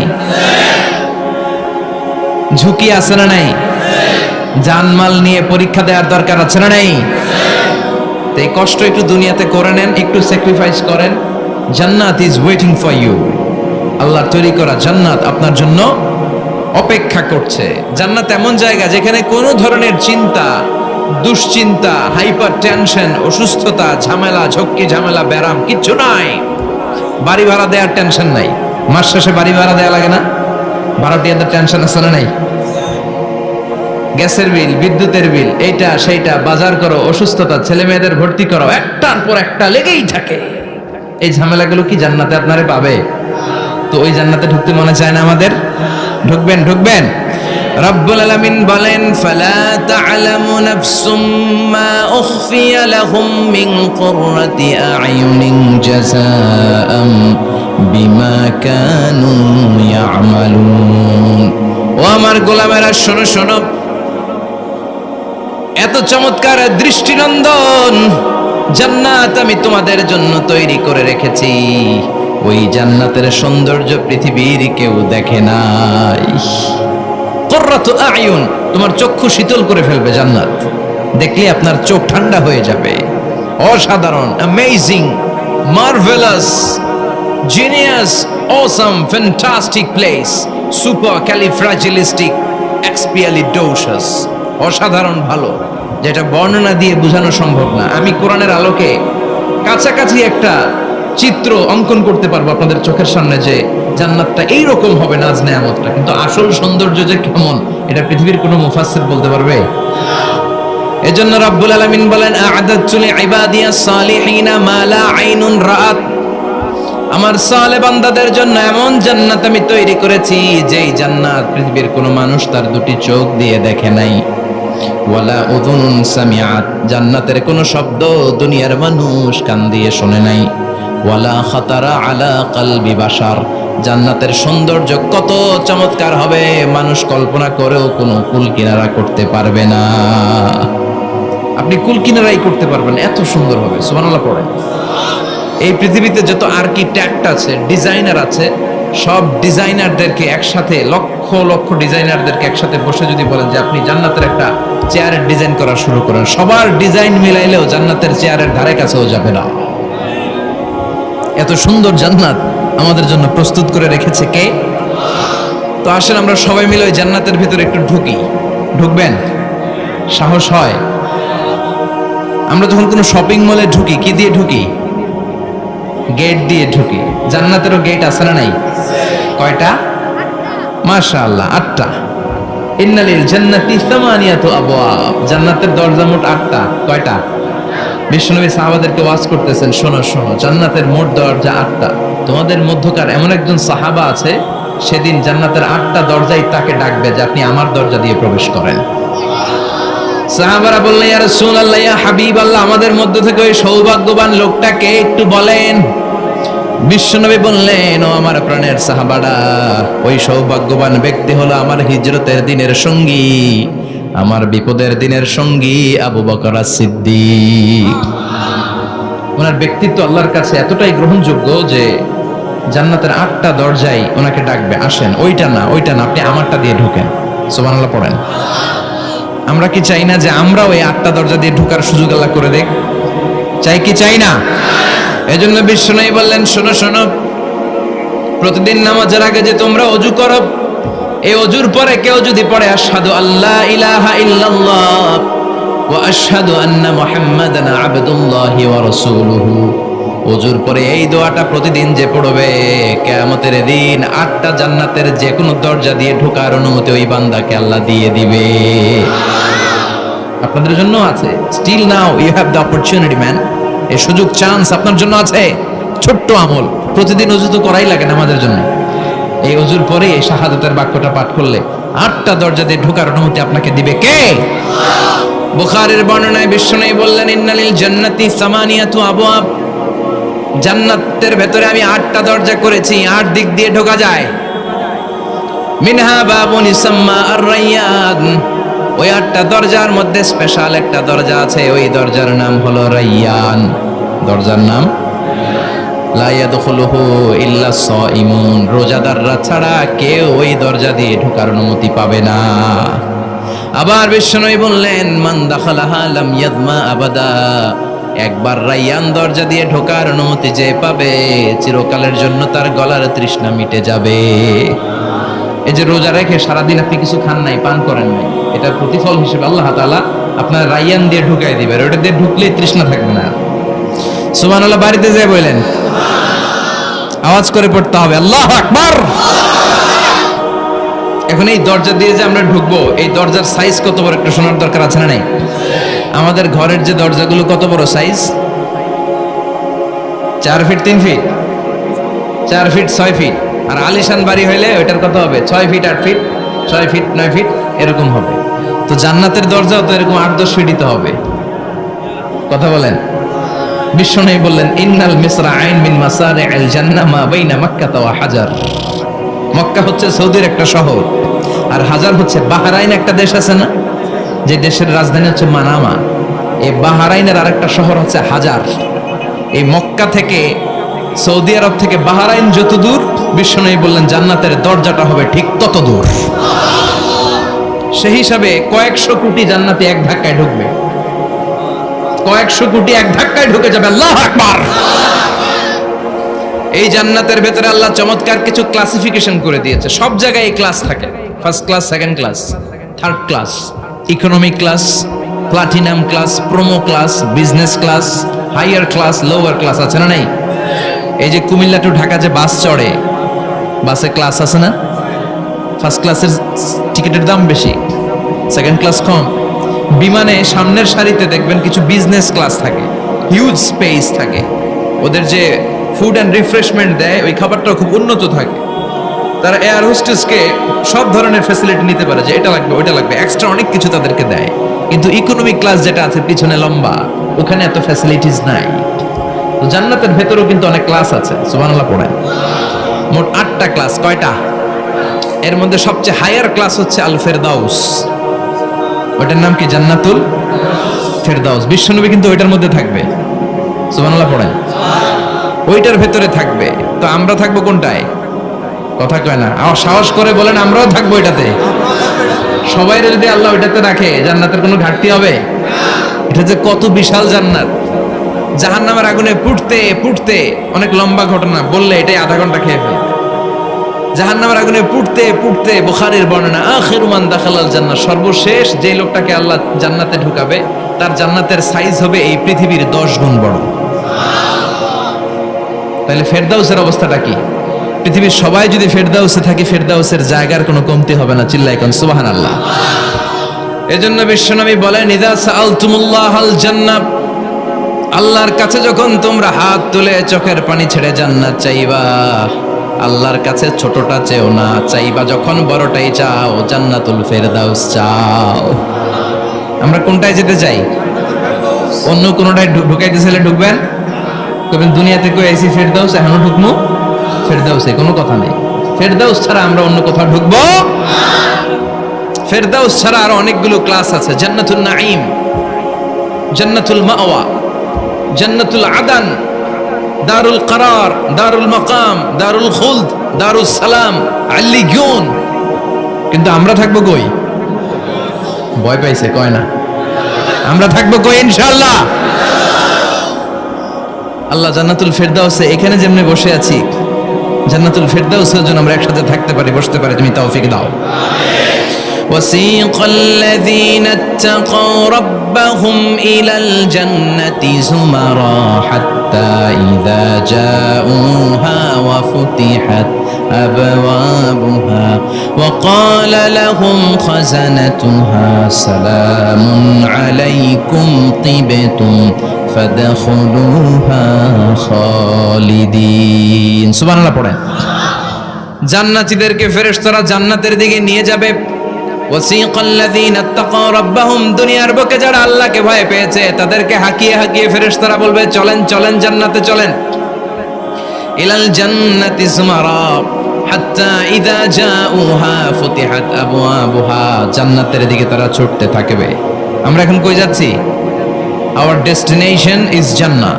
S1: ঝুঁকি আছে না নাই? জানমাল নিয়ে পরীক্ষা দেওয়ার দরকার আছে না নাই? তো এই কষ্ট একটু দুনিয়াতে করে নেন, একটু স্যাক্রিফাইস করেন। জান্নাত ইজ ওয়েটিং ফর ইউ। আল্লাহ তৈরি করা জান্নাত আপনার জন্য অপেক্ষা করছে। জান্নাত এমন জায়গা যেখানে কোনো ধরনের চিন্তা, দুশ্চিন্তা, হাইপার টেনশন, অসুস্থতা, ঝামেলা, ঝক্কি ঝামেলা, ব্যারাম কিচ্ছু নাই। বাড়ি ভাড়া দেওয়ার টেনশন নাই। মাস শেষে বাড়ি ভাড়া দেওয়া লাগে না? ভাড়াটিয়াদের টেনশন আছে না নাই? গ্যাসের বিল, বিদ্যুতের বিল, এইটা সেইটা, বাজার করো, অসুস্থতা, ছেলে মেয়েদের ভর্তি করো, একটার পর একটা লেগেই থাকে। এই ঝামেলাগুলো কি জান্নাতে আপনারে পাবে? তো ওই জান্নাতে ঢুকতে মনে চায় না আমাদের? ঢুকবেন, ঢুকবেন। রব্বুল আলামিন বলেন, ফালা তা'লামু নাফসুম মা উখফিয়া লাহুম মিন কুররাতি আ'য়ুনিন জাযাআম বিমা কানু ইয়া'মালুন। ও আমার গোলামেরা, শোনো শোনো, এত চমৎকার দৃষ্টিনন্দন জান্নাত আমি তোমাদের জন্য তৈরি করে রেখেছি। ওই জান্নাতের সৌন্দর্য পৃথিবীর কেউ দেখে নাই। কুররাতু আ'য়ুন, তোমার চক্ষু শীতল করে ফেলবে জান্নাত। দেখলে আপনার চোখ ঠান্ডা হয়ে যাবে। অসাধারণ, amazing, marvellous, genius, awesome, fantastic place, supercalifragilisticexpialidocious. অসাধারণ ভালো, যেটা বর্ণনা দিয়ে বোঝানো সম্ভব না। আমি কোরআনের আলোকে কাছাকাছি একটা চিত্র অঙ্কন করতে পারবো আপনাদের চোখের সামনে, যে জান্নাতটা এইরকম হবে, নাজ নেয়ামতটা। কিন্তু আসল সৌন্দর্য যে কেমন, এটা পৃথিবীর কোনো মুফাসসির বলতে পারবে? এজন্য রাব্বুল আলামিন বলেন, আ'আদাতু লিইবাদিয়াস সালিহিনা মা লা আইনুন রাআত। আমার সালে বান্দাদের জন্য এমন জান্নাত আমি তৈরি করেছি, যেই জান্নাত পৃথিবীর কোনো মানুষ তার দুটি চোখ দিয়ে দেখে নাই। ওয়ালা উযুনুন সামিআত, জান্নাতের কোনো শব্দ দুনিয়ার মানুষ কান দিয়ে শোনে নাই। ওয়ালা খাতারা আলা কলবি বাশার, জান্নাতের সৌন্দর্য কত চমৎকার হবে মানুষ কল্পনা করেও কোনো কুল কিনারা করতে পারবে না। আপনি কুল কিনারাই করতে পারবেন, এত সুন্দর হবে। সুবহানাল্লাহ পড়ে। এই পৃথিবীতে যত আর্কিটেক্ট আছে, ডিজাইনার আছে, সব ডিজাইনারদেরকে একসাথে, লক্ষ লক্ষ ডিজাইনারদেরকে একসাথে বসে যদি বলেন যে আপনি জান্নাতের একটা চেয়ারের ডিজাইন করা শুরু করেন, সবার ডিজাইন মিলাইলেও জান্নাতের চেয়ারের ধারে কাছেও যাবে না। এত সুন্দর জান্নাত আমাদের জন্য প্রস্তুত করে রেখেছে কে? তো আসেন আমরা সবাই মিলে ওই জান্নাতের ভিতরে একটু ঢুকি। ঢুকবেন? সাহস হয়? আমরা যখন কোনো শপিং মলে ঢুকি, কি দিয়ে ঢুকি? গেট দিয়ে ঢুকি। জান্নাতেরও গেট আছে না নাই? কয়টা? মাশাআল্লাহ, 8টা। ইন্নালিল জান্নাতি সামানিয়াতু আবওয়াব, জান্নাতের দরজা মোট 8টা। কয়টা? বিশ্বনবী সাহাবাদেরকে ওয়াজ করতেছেন, শোনো শোনো, জান্নাতের মোট দরজা 8টা। তোমাদের মধ্যকার এমন একজন সাহাবা আছে, সেদিন জান্নাতের 8টা দরজাই তাকে ডাকবে যে আপনি আমার দরজা দিয়ে প্রবেশ করেন। সাহাবারা বললেন, ইয়া রাসূলুল্লাহ, ইয়া হাবিবাল্লাহ, আমাদের মধ্য থেকে ওই সৌভাগ্যবান লোকটাকে একটু বলেন। বিশ্বনবী বললেন, ও আমার প্রাণের সাহাবারা, ওই সৌভাগ্যবান ব্যক্তি হলো আমার হিজরতের দিনের সঙ্গী, আমার বিপদের দিনের সঙ্গী আবু বকর as-সিদ্দিক। ওনার ব্যক্তিত্ব আল্লাহর কাছে এতটাই গ্রহণযোগ্য যে জান্নাতের 8টা দরজাই ওনাকে ডাকবে, আসেন। ওইটা না, ওইটা না, আপনি আমারটা দিয়ে ঢোকেন। সুবহানাল্লাহ পড়েন। আমরা কি চাই না যে আমরা ওই 8টা দরজা দিয়ে ঢোকার সুযোগ আল্লাহ করে দেখ? চাই কি চাই না? এজন্য বিশ্বনবী বললেন, শোনো শোনো, প্রতিদিন নামাজের আগে যে তোমরা ওযু করো, এই ওযুর পরে কেউ যদি পড়ে আশহাদু আল্লা ইলাহা ইল্লাল্লাহ ওয়া আশহাদু আন্না মুহাম্মাদান আবদুল্লাহি ওয়া রাসূলুহু, ওযুর পরে এই দোয়াটা প্রতিদিন যে পড়বে, কিয়ামতের দিন 8টা জান্নাতের যে কোনো দরজা দিয়ে ঢোকার অনুমতি ওই বান্দাকে আল্লাহ দিয়ে দিবে। আপনাদের জন্য আছে। Still now you have the opportunity man. এই সুযোগ, চান্স আপনার জন্য আছে। ছোট্ট আমল, প্রতিদিন ওযু তো করাই লাগে না আমাদের জন্য। এই ওযুর পরে এই শাহাদাতের বাক্যটা পাঠ করলে 8টা দরজা দিয়ে ঢোকার অনুমতি আপনাকে দিবে কে? বুখারীর বর্ণনায় বিশ্বনবী বললেন, ইন্নালিল জান্নাতি সামানিয়াতু আবওয়াব, জান্নাতের ভেতরে আমি 8টা দরজা করেছি, 8 দিক দিয়ে ঢোকা যায়। মিনহা বাবুন ইসাম্মা আর-রায়্যান, ওই 8টা দরজার মধ্যে স্পেশাল একটা দরজা আছে, ওই দরজার নাম হলো রায়্যান। দরজার নাম লা ইয়াদখুলুহু ইল্লা সাইমুন, রোজাদাররা ছাড়া কেউ ওই দরজা দিয়ে ঢোকার অনুমতি পাবে না। আবার বিশ্বনবী বললেন, মান দাখালাহা লাম ইয়াদমা আবাদা, একবার রাইয়ান দরজা দিয়ে ঢোকার অনুমতি যে পাবে, চিরকালের জন্য তার গলার তৃষ্ণা মিটে যাবে। এই যে রোজা রেখে সারাদিন আপনি কিছু খান নাই, পান করেন নাই, এটার প্রতিফল হিসেবে আল্লাহ তাআলা আপনার রাইয়ান দিয়ে ঢুকাই দিবেন। ওটা দিয়ে ঢুকলেই তৃষ্ণা থাকবে না। সুবহানাল্লাহ। বাড়িতে যেয়ে বললেন, আওয়াজ করে পড়তে হবে আল্লাহু আকবার। এখন এই দরজা দিয়ে যে আমরা ঢুকবো, এই দরজার সাইজ কত বড় একটু শোনার দরকার আছে না নাই? আমাদের ঘরের যে দরজাগুলো কত বড় size? 4 feet 3 feet, 4 feet 6 feet. আর আলিশান বাড়ি হইলে ওইটার কত হবে? 6 ফিট 8 ফিট, 6 ফিট 9 ফিট এরকম হবে। তো জান্নাতের দরজাও তো এরকম 8-10 ফিটই হবে। কথা বলেন। বিশ্বনবী বললেন, ইন্নাল মিসরাআইন মিন মাসারি'আল জান্নাহ মা বাইনা মাক্কাহ ওয়া হাজার। মক্কা হচ্ছে সৌদির একটা শহর, আর হাজার হচ্ছে বাহরাইন, একটা দেশ আছে না, যে দেশের রাজধানী হচ্ছে মানামা। এই বাহরাইনের আরেকটা শহর হচ্ছে হাজার। এই মক্কা থেকে, সৌদি আরব থেকে বাহরাইন যত দূর, বিশ্বনবী বললেন জান্নাতের দরজাটা হবে ঠিক তত দূর। সেই হিসাবে কয়েকশো কোটি জান্নাতে এক ধাক্কায় ঢুকবে। কয়েকশো কোটি এক ধাক্কায় ঢুকে যাবে। আল্লাহু আকবার। এই জান্নাতের ভেতরে আল্লাহ চমৎকার কিছু ক্লাসিফিকেশন করে দিয়েছে। সব জায়গায় এই ক্লাস থাকে, first class, second class, third class, economic class, platinum class, promo class, business class, higher class, lower class, আছে না নাই? এই যে কুমিল্লা টু ঢাকা যে বাস চড়ে, বাসে ক্লাস আছে না? ফার্স্ট ক্লাসের টিকিটের দাম বেশি, সেকেন্ড ক্লাস কম। বিমানে সামনের সারিতে দেখবেন কিছু বিজনেস ক্লাস থাকে, হিউজ স্পেস থাকে, ওদের যে ফুড অ্যান্ড রিফ্রেশমেন্ট দেয় ওই খাবারটাও খুব উন্নত থাকে। তারা এয়ার হোস্টেসকে সব ধরনের ফ্যাসিলিটি নিতে পারে, যে এটা লাগবে ওইটা লাগবে, এক্সট্রা অনেক কিছু তাদেরকে দেয়। কিন্তু ইকোনমিক ক্লাস যেটা আছে পিছনে লম্বা, ওখানে এত ফ্যাসিলিটিস নাই। তো জান্নাতের ভেতরেও কিন্তু অনেক ক্লাস আছে। সুবহানাল্লাহ পড়েন। মোট 8টা ক্লাস। কয়টা? এর মধ্যে সবচেয়ে হায়ার ক্লাস হচ্ছে আল ফেরদাউস। ওটার নাম কি? জান্নাতুল ফেরদাউস। বিশ্বনবী কিন্তু ওইটার মধ্যে থাকবে। সুবহানাল্লাহ পড়েন। ওইটার ভেতরে থাকবে। তো আমরা থাকবো কোনটায়? কথা কয় না, সাহস করে বলেন আমরাও থাকবো এটাতে। সবাই যদি আল্লাহ ওইটাতে রাখে, জান্নাতের কোনো ঘাটতি হবে? এটা যে কত বিশাল জান্নাত! জাহান্নামের আগুনে পুড়তে পুড়তে, অনেক লম্বা ঘটনা, বললে এটাই আধা ঘন্টা খেয়ে ফেলবে। জাহান্নামের আগুনে পুড়তে পুড়তে, বুখারীর বর্ণনা, আখিরু মান দাখালাল জান্নাহ, সর্বশেষ যে লোকটাকে আল্লাহ জান্নাতে ঢুকাবে, তার জান্নাতের সাইজ হবে এই পৃথিবীর 10 গুণ বড়। তাহলে ফেরদাউসের অবস্থাটা কি? পৃথিবীর সবাই যদি ফেরদাউসে থাকে, ফেরদাউসের জায়গার কোনো কমতি হবে না। চিল্লায় কোন সুবহানাল্লাহ। এজন্য বিশ্বনবী বলেন, ইযা সাআলতুমুল্লাহাল জান্নাহ, আল্লাহর কাছে যখন তোমরা হাত তুলে চোখের পানি ছেড়ে জান্নাত চাইবা, আল্লাহর কাছে ছোটটা চেও না, চাইবা যখন বড়টাই চাও, জান্নাতুল ফেরদাউস চাও। আমরা কোনটায় যেতে চাই? অন্য কোনটায় ঢুকাইতে চাইলে ঢুকবেন, তবে দুনিয়াতে কই আইছি ফেরদাউস, এখনো ঢুকবো ফেরদাউসে, কোনো কথা নেই। ফেরদাউস ছাড়া আমরা অন্য কোথাও ঢুকবো? ফেরদাউস ছাড়া আরো অনেকগুলো ক্লাস আছে। জান্নাতুল নাঈম, জান্নাতুল মাওয়া, জান্নাতুল আদান, দারুল করার, দারুল মাকাম, দারুল খুলদ, দারুল সালাম, আল্লিগুন। কিন্তু আমরা থাকবো কই? ভয় পাইছে, কয় না। আমরা থাকবো কই? ইনশাআল্লাহ। আল্লাহ জান্নাতুল ফেরদাউসে, এখানে যেমনি বসে আছি, জান্নাতুল ফেরদাউসের জন্য আমরা একসাথে থাকতে পারি, বসতে পারি। তুমি তৌফিক দাও। وسيق الذين اتقوا ربهم إلى الجنة زمرا حتى إذا جاءوها وفتحت أبوابها وقال لهم خزنتها سلام عليكم طبتم فادخلوها خالدين। সুবহানাল্লাহ পড়েন। জান্নাতীদেরকে ফেরেশতারা জান্নাতের দিকে নিয়ে যাবে। ওয়াসিকাল্লাযীনা ইত্তাকাউ রাব্বাহুম, দুনিয়ার বুকে যারা আল্লাহকে ভয় পেয়েছে তাদেরকে হাকিয়ে হাকিয়ে ফেরেশতারা বলবে, চলেন চলেন জান্নাতে চলেন। ইলাল জান্নাতি যুমারা হাত্তা ইযা জাউহা ফুতিহাত আবওয়াবুহা, জান্নাতের দিকে তারা ছুটতে থাকবে। আমরা এখন কই যাচ্ছি? আওয়ার ডেস্টিনেশন ইজ জান্নাহ।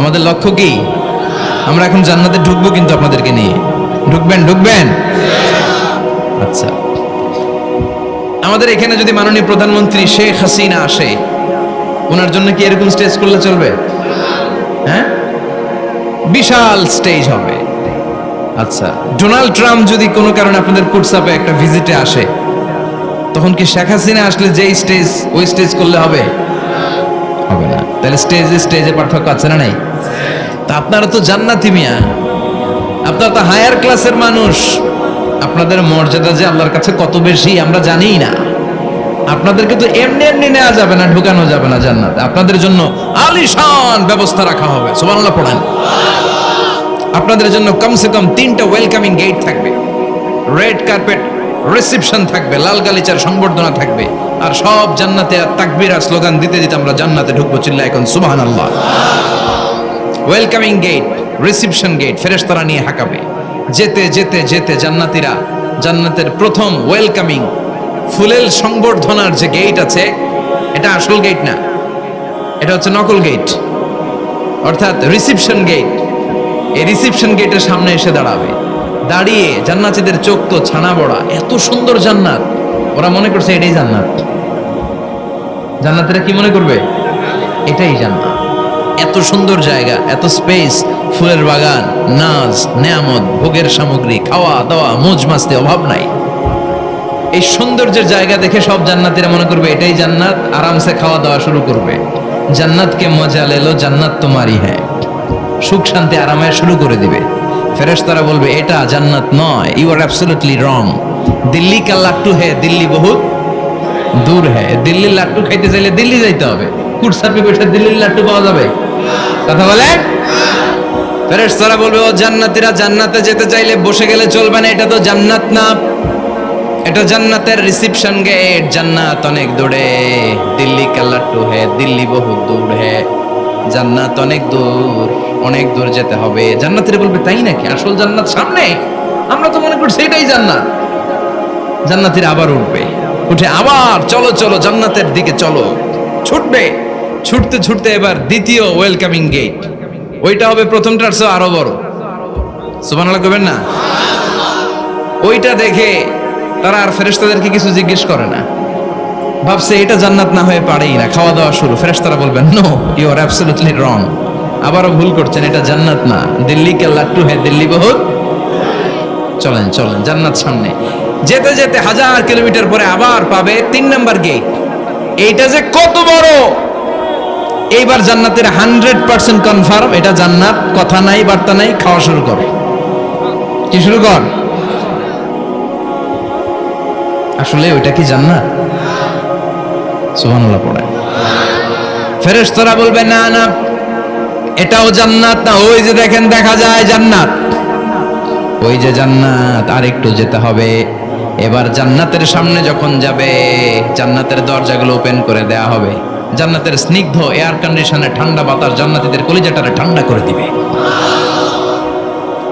S1: আমাদের লক্ষ্য কি? আমরা এখন জান্নাতে ঢুকবো, কিন্তু আপনাদেরকে নিয়ে ঢুকবেন। ঢুকবেন? আচ্ছা। আমাদের এখানে যদি মাননীয় প্রধানমন্ত্রী শেখ হাসিনা আসে, ওনার জন্য কি এরকম স্টেজ করলে চলবে? হ্যাঁ, বিশাল স্টেজ হবে। আচ্ছা, ডোনাল্ড ট্রাম্প যদি কোনো কারণে আপনাদের কুটসাপে একটা ভিজিটে আসে, তখন কি শেখ হাসিনা আসলে যেই স্টেজ ওই স্টেজ করলে হবে? হবে না। তাহলে স্টেজে পার্থক্য আছে না নাই? তা আপনারা তো জান্নাতি মিয়া, আপনারা তো হায়ার ক্লাসের মানুষ, আপনাদের মর্যাদা যে আল্লাহর কাছে কত বেশি আমরা জানি না। আপনাদেরকে তো এমনি এমনি নেওয়া যাবে না, ঢুকানো যাবে না জান্নাতে। আপনাদের জন্য আলিশান ব্যবস্থা রাখা হবে। সুবহানাল্লাহ পড়েন। আপনাদের জন্য কমসে কম 3টা ওয়েলকামিং গেট থাকবে, রেড কার্পেট রিসেপশন থাকবে, লাল গালিচার সংবর্ধনা থাকবে, আর সব জান্নাতে তাকবীর আর স্লোগান দিতে দিতে আমরা জান্নাতে ঢুকবো। চিল্লায় এখন সুবহানাল্লাহ। ওয়েলকামিং গেট, রিসেপশন গেট ফেরেশতারা নিয়ে হাঁকাবে। যেতে যেতে যেতে জান্নাতীরা জান্নাতের প্রথম ওয়েলকামিং ফুলেল সংবর্ধনার যে গেট আছে, এটা আসল গেট না, এটা হচ্ছে নকল গেট, অর্থাৎ রিসেপশন গেট। এই রিসেপশন গেটের সামনে এসে দাঁড়াবে, দাঁড়িয়ে জান্নাতীদের চোখ তো ছানা বড়া, এত সুন্দর জান্নাত, ওরা মনে করছে এটাই জান্নাত। জান্নাতীরা কি মনে করবে? এটাই জান্নাত। এত সুন্দর জায়গা, এত স্পেস, ফুলের বাগান, নাজ নেয়ামত, ভোগের সামগ্রী, খাওয়া দাওয়া, মৌজ মাস্তি, অভাব নাই। এই সৌন্দর্যের জায়গা দেখে সব জান্নাতীরা মনে করবে এটাই জান্নাত, আরামসে খাওয়া দাওয়া শুরু করবে। জান্নাতকে মজা লেলো, জান্নাত তোমারই হ্যাঁ, সুখ শান্তি আরামে শুরু করে দিবে। ফেরেশতারা বলবে এটা জান্নাত নয়, you are absolutely wrong. Delhi কা লাট্টু হে, দিল্লি বহুত দূর হে। দিল্লির লাট্টু খাইতে চাইলে দিল্লি যাইতে হবে, কুটসাপে বসে দিল্লির লাট্টু পাওয়া যাবে? কথা বলেন। ফেরেশতারা বলবে ও জান্নাতীরা, জান্নাতে যেতে চাইলে বসে গেলে চলবে না, এটা তো জান্নাত না, এটা জান্নাতের রিসেপশন গেট। জান্নাত অনেক দূরে, দিল্লি কা লাট্টু হে, দিল্লি বহুত দূর হে। জান্নাত অনেক দূর, অনেক দূর যেতে হবে। জান্নাতীরা বলবে তাই নাকি, আসল জান্নাত সামনে, আমরা তো মনে করছি এটাই জান্নাত। জান্নাতীরা আবার উঠবে, উঠে আবার চলো চলো জান্নাতের দিকে চলো, ছুটবে। ছুটতে ছুটতে এবার দ্বিতীয় ওয়েলকামিং গেট, ওইটা হবে প্রথমটার চেয়ে আরো বড়। সুবহানাল্লাহ কইবেন না? ওইটা দেখে তারা আর ফেরেশতাদেরকে কিছু জিজ্ঞেস করে না, ভাবছে এটা জান্নাত না হয়ে পারেই না, খাওয়া দাওয়া শুরু। ফেরেশতারা বলবেন no, you are absolutely wrong, আবারও ভুল করছেন, এটা জান্নাত না, দিল্লি কা লাট্টু হে, দিল্লি বহুত। চলেন চলেন, জান্নাত সামনে। যেতে যেতে 1000 কিলোমিটার পরে আবার পাবে 3 নাম্বার গেট। এইটা যে কত বড়, এইবার জান্নাতের 100% কনফার্ম এটা জান্নাত, কথা নাই বার্তা নাই, খাওয়া শুরু করে। কি শুরু কর? আসলে ওইটা কি জান্নাত? সুবহানাল্লাহ পড়ে। ফেরেশতারা বলবে না না, এটাও জান্নাত না, ওই যে দেখেন দেখা যায় জান্নাত, ওই যে জান্নাত, আর একটু যেতে হবে। এবার জান্নাতের সামনে যখন যাবে, জান্নাতের দরজাগুলো ওপেন করে দেয়া হবে। জান্নাতের স্নিগ্ধ এয়ার কন্ডিশনে ঠান্ডা বাতাস জান্নাতীদের কলিজাটারে ঠান্ডা করে দিবে।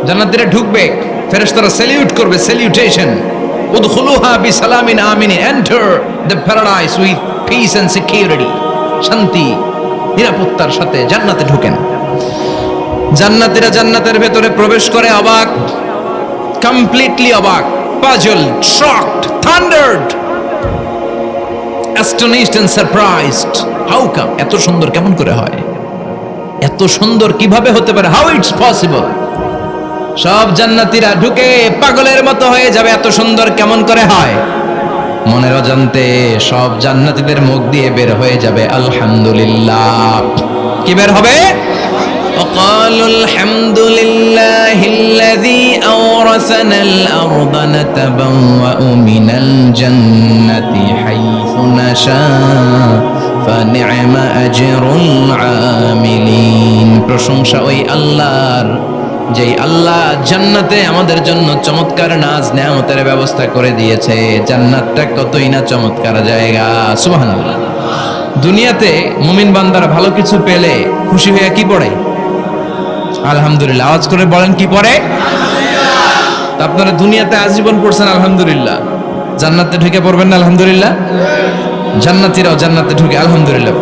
S1: জান্নাতীরা ঢুকবে, ফেরেশতারা স্যালিউট করবে, স্যালিউটেশন। উদখুলুহা বিসালামিন আমিন, enter the paradise with peace and security. শান্তি নিরাপত্তার সাথে জান্নাতে ঢুকেন। জান্নাতীরা জান্নাতের ভেতরে প্রবেশ করে অবাক, কমপ্লিটলি অবাক, puzzled, shocked, thundered, astonished and surprised. How come? এত সুন্দর কেমন করে হয়? এত সুন্দর কিভাবে হতে পারে? How it's possible? সব জান্নাতীরা ঢুকে পাগলের মতো হয়ে যাবে, এত সুন্দর কেমন করে হয়? মনের অজান্তে সব জান্নাতীদের মুখ দিয়ে বের হয়ে যাবে আলহামদুলিল্লাহ। কি বের হবে? وقالوا الحمد لله الذي أورثنا الأرض نتبوأ من الجنة حيث نشاء فنعم أجر العاملين। প্রশংসা ওই আল্লাহর, যেই আল্লাহ জান্নাতে আমাদের জন্য চমৎকার নাজ নেয়ামতের ব্যবস্থা করে দিয়েছে। জান্নাতটা কতই না চমৎকার জায়গা। সুবহানাল্লাহ। দুনিয়াতে মুমিন বান্দারা ভালো কিছু পেলে খুশি হয়ে কি পড়ে? আলহামদুলিল্লাহ। আওয়াজ করে বলেন কি পড়ে? আপনারা দুনিয়াতে আজীবন পড়ছেন আলহামদুলিল্লাহ, জান্নাতে ঢুকে পড়বেন না আলহামদুলিল্লাহ? জান্নাতীরাও জান্নাতে ঢুকে আলহামদুলিল্লাহ।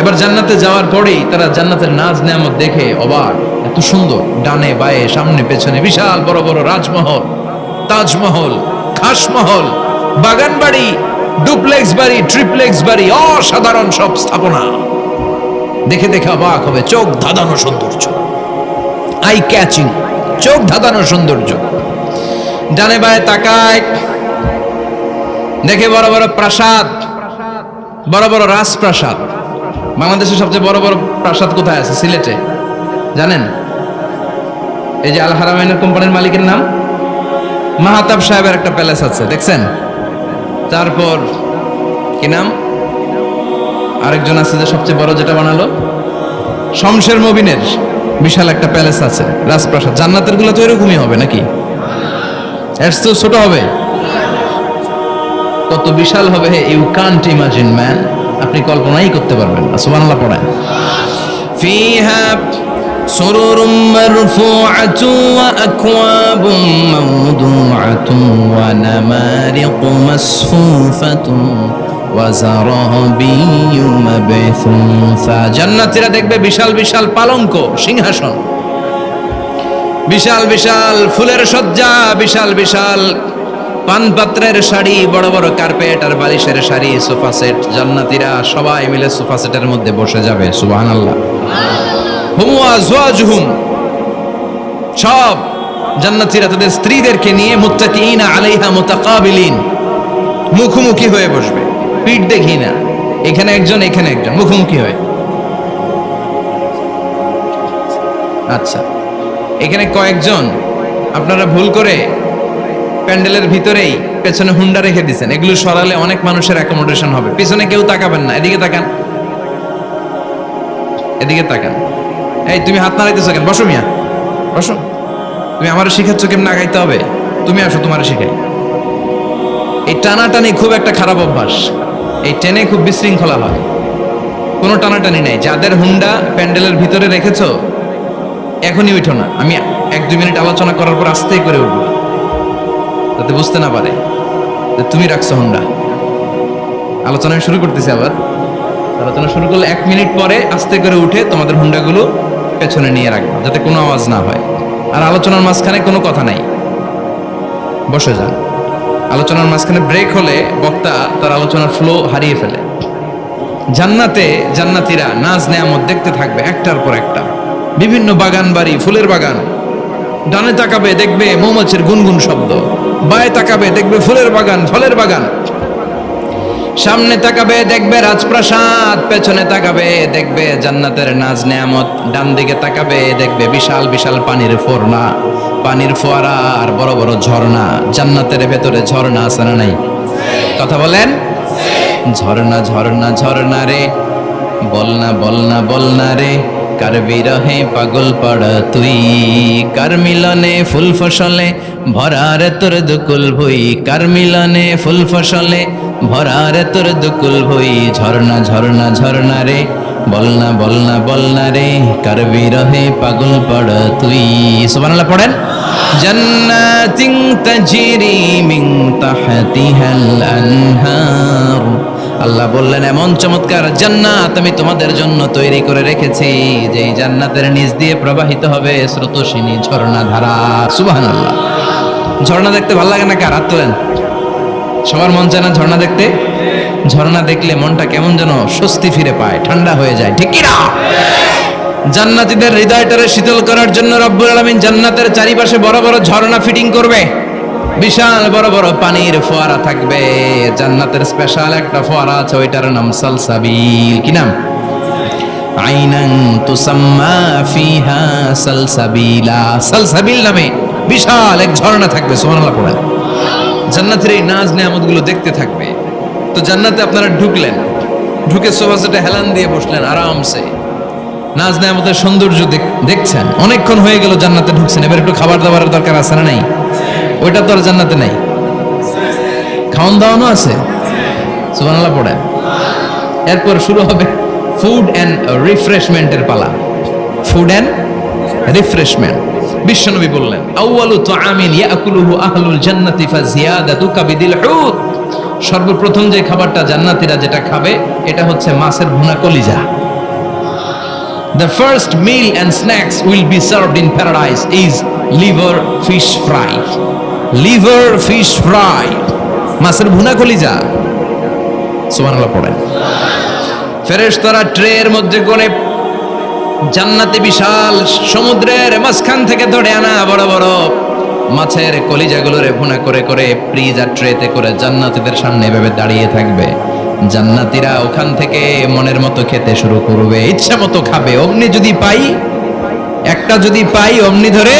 S1: এবার জান্নাতে যাওয়ার পরেই তারা জান্নাতের নাজ নেয়ামত দেখে অবাক, এত সুন্দর, ডানে বায়ে সামনে পেছনে বিশাল বড় বড় রাজমহল, তাজমহল, খাসমহল, বাগান বাড়ি, ডুপ্লেক্স বাড়ি, ট্রিপ্লেক্স বাড়ি, অসাধারণ সব স্থাপনা, দেখে দেখে অবাক হবে। চোখ ধাঁধানো সৌন্দর্য, আই ক্যাচিং, চোখ ধাঁধানো সৌন্দর্য। ডানে বায়ে তাকায়, দেখে বড় বড় প্রাসাদ, বড় বড় রাজপ্রাসাদ। বাংলাদেশের সবচেয়ে বড় বড় প্রাসাদ কোথায় আছে? সিলেটে, জানেন? এই যে আল হারামাইনের কোম্পানির মালিকের নাম মাহাতাব সাহেবের একটা প্যালেস আছে, দেখছেন? তারপর কি নাম আরেকজন আছে যে সবচেয়ে বড় যেটা বানালো, শমশের মবিনের বিশাল একটা প্যালেস আছে, রাজপ্রাসাদ। জান্নাতের গুলো তো এরকমই হবে নাকি? এর তো ছোট হবে, কত বিশাল হবে ইউ কান্ট ইমাজিন ম্যান, আপনি কল্পনাই করতে পারবেন না। সুবহানাল্লাহ পড়েন। ফিহা সুরুরুম মারফুআতু ওয়া আকওয়াবুম মাওদুআতু ওয়া নামারিকু মাসফুফাতু ওয়া যারাবিয়্যু মাবথুসা। জান্নাতীরা দেখবে বিশাল বিশাল পালঙ্ক, সিংহাসন, বিশাল বিশাল ফুলের সজ্জা, বিশাল বিশাল পানপাত্রের শাড়ি, বড় বড় কার্পেট আর বালিশের শাড়ি, সোফা সেট। জান্নাতীরা সবাই মিলে সোফা সেটের মধ্যে বসে যাবে। সুবহানাল্লাহ। হুম ওয়া আজওয়াজুহুম, সব জান্নাতীরা তাদের স্ত্রীদেরকে নিয়ে মুত্তাকিইনা আলাইহা মুতাকাবিলিন, মুখোমুখি হয়ে বসবে, পিঠ দেখি না, এখানে একজন এখানে একজন, মুখোমুখি হয়ে। আচ্ছা, এখানে কয়েকজন আপনারা ভুল করে প্যান্ডেলের ভিতরেই পেছনে হুন্ডা রেখে দিচ্ছেন, এগুলো সরালে অনেক মানুষের অ্যাকোমোডেশন হবে। পিছনে কেউ তাকাবেন না, এদিকে তাকান, এদিকে তাকান। এই তুমি হাত নাড়াইতেছো কেন? বসো মিয়া, বসো। তুমি আমারে শিখাচ্ছ কেমন আগাইতে হবে? তুমি আসো, তোমারে শিখাই। এই টানাটানি খুব একটা খারাপ অভ্যাস, এই টেনে খুব বিশৃঙ্খলা হয়। কোনো টানাটানি নেই। যাদের হুন্ডা প্যান্ডেলের ভিতরে রেখেছো এখনই উঠো না, আমি 1-2 মিনিট আলোচনা করার পর আস্তেই করে উঠবো, যাতে বুঝতে না পারে যে তুমি রাখছো হুন্ডা। আলোচনা শুরু করতেছি, আবার আলোচনা শুরু করলে 1 মিনিট পরে আস্তে করে উঠে তোমাদের হুন্ডাগুলো পেছনে নিয়ে রাখবো, যাতে কোনো আওয়াজ না হয়। আর আলোচনার মাঝখানে কোনো কথা নাই, বসে যান। আলোচনার মাঝখানে ব্রেক হলে বক্তা তার আলোচনার ফ্লো হারিয়ে ফেলে। জান্নাতে জান্নাতীরা নাজ নেয়ামত দেখতে থাকবে একটার পর একটা, বিভিন্ন বাগান বাড়ি, ফুলের বাগান। ডানে তাকাবে দেখবে মৌমাছির গুনগুন শব্দ, বায়ে তাকাবে দেখবে ফুলের বাগান, ফলের বাগান। সামনে তাকাবে দেখবে রাজপ্রাসাদ, পেছনে তাকাবে দেখবে জান্নাতের নাজ নেয়ামত। ডান দিকে তাকাবে দেখবে বিশাল বিশাল পানির ফোয়ারা, পানির ফোয়ারা আর বড় বড় ঝর্ণা। জান্নাতের ভেতরে ঝর্ণা আছে না নাই? কথা বলেন। ঝর্ণা ঝর্ণা ঝর্ণা রে, বলনা বলনা বলনা রে, কার বিরহে পাগল পড় তুই, কার মিলনে ফুল ফসলে ভরারে তোর দুকুল ভুই, কার মিলনে ফুল ফসলে ভরারে তোর দুকুল ভুই। ঝর্ণা ঝর্ণা ঝর্ণা রে, বলনা বলনা বলনা রে, কার বিরহে পাগল পড় তুই। সুবহানাল্লাহ পড়েন। জান্নাতিন তাজরি মিন তাহতিহাল আনহার, আল্লাহ বললেন এমন চমৎকার জান্নাত আমি তোমাদের জন্য তৈরি করে রেখেছি, যে এই জান্নাতের নিচ দিয়ে প্রবাহিত হবে স্রোতস্বিনী ঝর্ণা ধারা। সুবহানাল্লাহ। ঝর্ণা দেখতে ভালো লাগে না কার? হাত তোলেন। সবার মন চায় না ঝর্ণা দেখতে? ঝর্ণা দেখলে মনটা কেমন যেন স্বস্তি ফিরে পায়, ঠান্ডা হয়ে যায়, ঠিক কি না? জান্নাতীদের হৃদয়টারে শীতল করার জন্য রব্বুল আলামিন জান্নাতের চারিপাশে বড় বড় ঝর্ণা ফিটিং করবে, বিশাল বড় বড় পানির ফোয়ারা থাকবে। জান্নাতের স্পেশাল একটা ফোয়ারা আছে, ওইটার নাম সালসাবিল। কি নাম? আইনান তুসাম্মা ফিহা সালসাবিলা। সালসাবিল নামে বিশাল এক ঝর্ণা থাকবে। সুবহানাল্লাহ পড়েন। জান্নাতের এই নাজ নেয়ামতগুলো দেখতে থাকবে। তো জান্নাতে আপনারা ঢুকলেন, ঢুকে সোফা সেটে হেলান দিয়ে বসলেন আরামসে, নাজ নেয়ামতের সৌন্দর্য দেখছেন। অনেকক্ষণ হয়ে গেল জান্নাতে ঢুকছেন, এবার একটু খাবার দাবারের দরকার আছে না নাই? ওইটা তো আর জান্নাতে নাই। খাওয়ান দাওয়ানো আছে। সুবহানাল্লাহ পড়েন। এরপর শুরু হবে ফুড অ্যান্ড রিফ্রেশমেন্টের পালা। Food and refreshment. বিশ্বনবী বললেন আউয়ালু তুআমিন ইয়াকুলুহু আহলুল জান্নাতি ফাজিয়াদাতু কাবিদিল হুত, সর্বপ্রথম যে খাবারটা জান্নাতীরা যেটা খাবে এটা হচ্ছে মাছের ভুনা কলিজা। The first meal and snacks will be served in paradise is liver fish fry. Liver fish fry. মাছের ভুনা কলিজা, সুবহানাল্লাহ পড়েন। ফেরেশতারা ট্রের মধ্যে করে জান্নাতে বিশাল সমুদ্রের মাঝখান থেকে ধরে আনা বড় বড় মাছের কলিজাগুলোরে ভুনা করে করে ফ্রিজ আর ট্রেতে করে জান্নাতীদের সামনে এভাবে দাঁড়িয়ে থাকবে। জান্নাতীরা ওখান থেকে মনের মতো খেতে শুরু করবে, ইচ্ছা মতো খাবে। অমনি যদি পাই, একটা যদি পাই, অমনি ধরে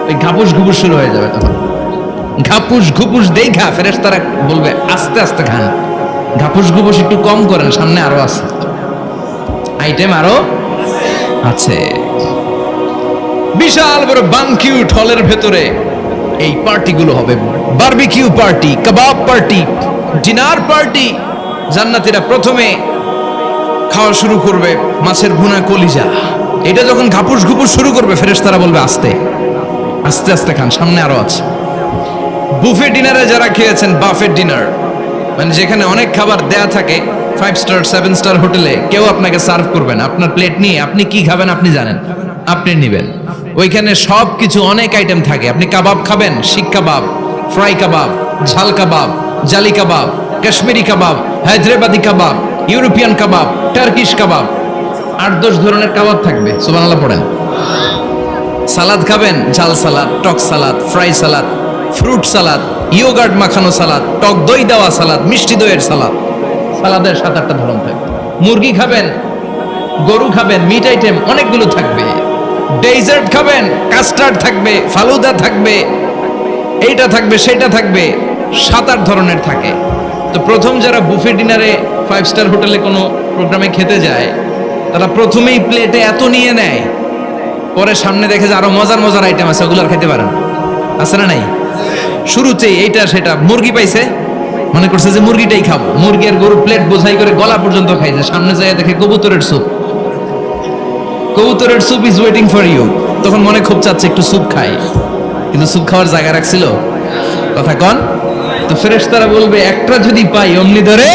S1: ওই ঘাপুস ঘুপুস শুরু হয়ে যাবে। তখন ঘাপুস ঘুপুস দেখা ফেরেশতারা বলবে আস্তে আস্তে খান, ঘাপুস ঘুপুস একটু কম করেন, সামনে আরো আছে আইটেম, আরো আছে। বিশাল বড় বানকিউট হলের ভেতরে এই পার্টিগুলো হবে, বারবিকিউ পার্টি, কাবাব পার্টি, ডিনার পার্টি। জান্নাতীরা প্রথমে খাওয়া শুরু করবে মাছের ভুনা কলিজা। এটা যখন ঘাপুস ঘুপুস শুরু করবে ফেরেশতারা বলবে আস্তে আস্তে আস্তে খান, সামনে আরো আছে। বুফে ডিনারে যারা খেয়েছেন, বাফেট ডিনার মানে যেখানে অনেক খাবার দেয়া থাকে, 5 স্টার 7 স্টার হোটেলে কেউ আপনাকে সার্ভ করবেন, আপনার প্লেট নিয়ে আপনি কি খাবেন আপনি জানেন, আপনি নেবেন। ওইখানে সব কিছু অনেক আইটেম থাকে। আপনি কাবাব খাবেন, শিক কাবাব, ফ্রাই কাবাব, ঝাল কাবাব, জালি কাবাব, কাশ্মীরি কাবাব, হায়দ্রাবাদি কাবাব, ইউরোপিয়ান কাবাব, টার্কিশ কাবাব, 8-10 ধরনের কাবাব থাকবে, সুবহানাল্লাহ পড়েন। সালাদ খাবেন, ঝাল সালাদ, টক salad, fry salad, fruit salad, yoghurt মাখানো সালাদ, টক দই দেওয়া সালাদ, মিষ্টি দইয়ের সালাদ। সালাদের 7-8টা ধরন থাকবে। মুরগি খাবেন, গরু খাবেন, মিট আইটেম অনেকগুলো থাকবে। ডেজার্ট খাবেন, কাস্টার্ড থাকবে, ফালুদা থাকবে, এইটা থাকবে সেটা থাকবে, 7-8 ধরনের থাকে। তো প্রথম যারা বুফে ডিনারে 5 স্টার হোটেলে কোনো প্রোগ্রামে খেতে যায়, তারা প্রথমেই প্লেটে এত নিয়ে নেয়, পরে সামনে দেখে যে আরো মজার মজার আইটেম আছে, ওগুলো আর খেতে পারেন, আছে না নাই? শুরুতেই এইটা সেটা মুরগি পাইছে, মনে করছে যে মুরগিটাই খাবো, মুরগি আর গরু প্লেট বোঝাই করে গলা পর্যন্ত খাইছে। সামনে যায় দেখে কবুতরের স্যুপ, কবুতরের soup is waiting for you. তখন মনে খুব চাচ্ছে একটু স্যুপ খাই, কিন্তু স্যুপ খাওয়ার জায়গা রাখছিল, কথা কন। তো ফেরেশতারা বলবে একটা যদি পাই, অমনি ধরে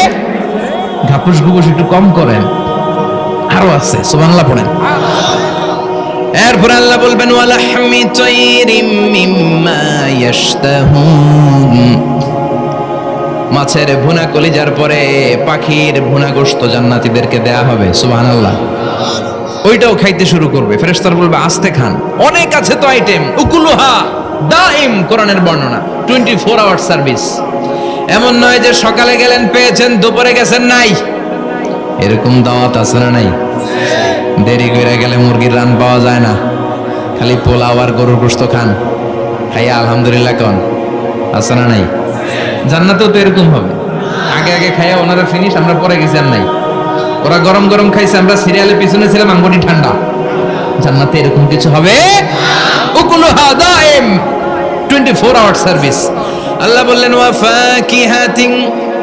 S1: ঘাপুস ঘুপুস একটু কম করেন, আরো আছে, সুবহানাল্লাহ পড়েন। এরপর আল্লাহ বলবেন ওয়ালাহমি তাইরিম মিম্মা ইয়াশতাহুন। মাছের ভুনা কলিজার পরে পাখির ভুনা গোশত জান্নাতীদেরকে দেয়া হবে, সুবহানাল্লাহ। ওইটাও খাইতে শুরু করবে। ফেরেশতারা বলবে আস্তে খান, অনেক আছে তো আইটেম। উকুলুহা দাইম, কোরআনের বর্ণনা, 24 আওয়ার সার্ভিস। এমন নয় যে সকালে গেলেন পেয়েছেন, দুপুরে গেছেন নাই, এরকম দাওয়াত আছে না নাই? দেরি করে গেলে মুরগির রান পাওয়া যায় না, খালি পোলাও আর গরুর গোশত খান, খাইয়া আলহামদুলিল্লাহ কন, আছে না নাই? জান্নাতেও তো এরকম হবে, আগে আগে খাইয়া ওনারা ফিনিশ, আমরা পরে গেছি আর নাই। ওরা গরম গরম খাইছে, আমরা সিরিয়ালের পিছনে ছিলাম, আঙ্গুটি ঠান্ডা। জান্নাতে এরকম কিছু হবে। উকুলুহা দাইম, 24 আওয়ার সার্ভিস। আল্লাহ বললেন ওয়া ফাকিহাতিন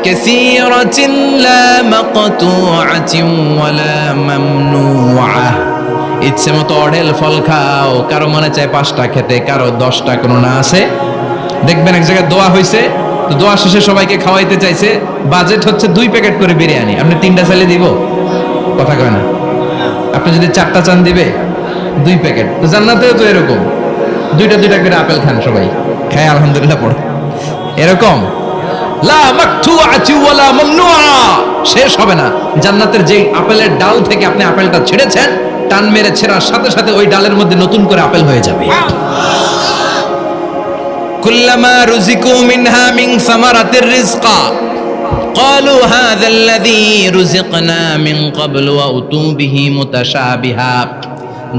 S1: কাসীরাতিন লা মাকতুআতিন ওয়া লা মামনুআ। ইচ্ছে মতো অঢেল ফল খাও, কারো মনে চায় 5টা খেতে, কারো 10টা, কোনো না আছে। দেখবেন এক জায়গায় দোয়া হয়েছে, তো দোয়া শেষে সবাইকে খাওয়াইতে চাইছে, বাজেট হচ্ছে 2 প্যাকেট করে বিরিয়ানি, আপনি 3টা চাইলে দিব, কথা কয় না। আপনি যদি 4টা চান দিবে 2 প্যাকেট। তো জান্নাতেও তো এরকম, 2টা করে আপেল খান, সবাই খায় আলহামদুলিল্লাহ পড়ে। এরকম লা মাকতুআতি ওয়ালা মামনুআ, শেষ হবে না। জান্নাতের যে আপেলের ডাল থেকে আপনি আপেলটা ছেড়েছেন, টান মেরে ছেড়ার সাথে সাথে ওই ডালের মধ্যে নতুন করে আপেল হয়ে যাবে। কুল্লামা রুজিকু মিনহা মিন সামারাতির রিজকা ক্বালু হাযাল্লাযী রুজিকনা মিন ক্বাবলু ওয়া উতু বিহি মুতাশাবিহা।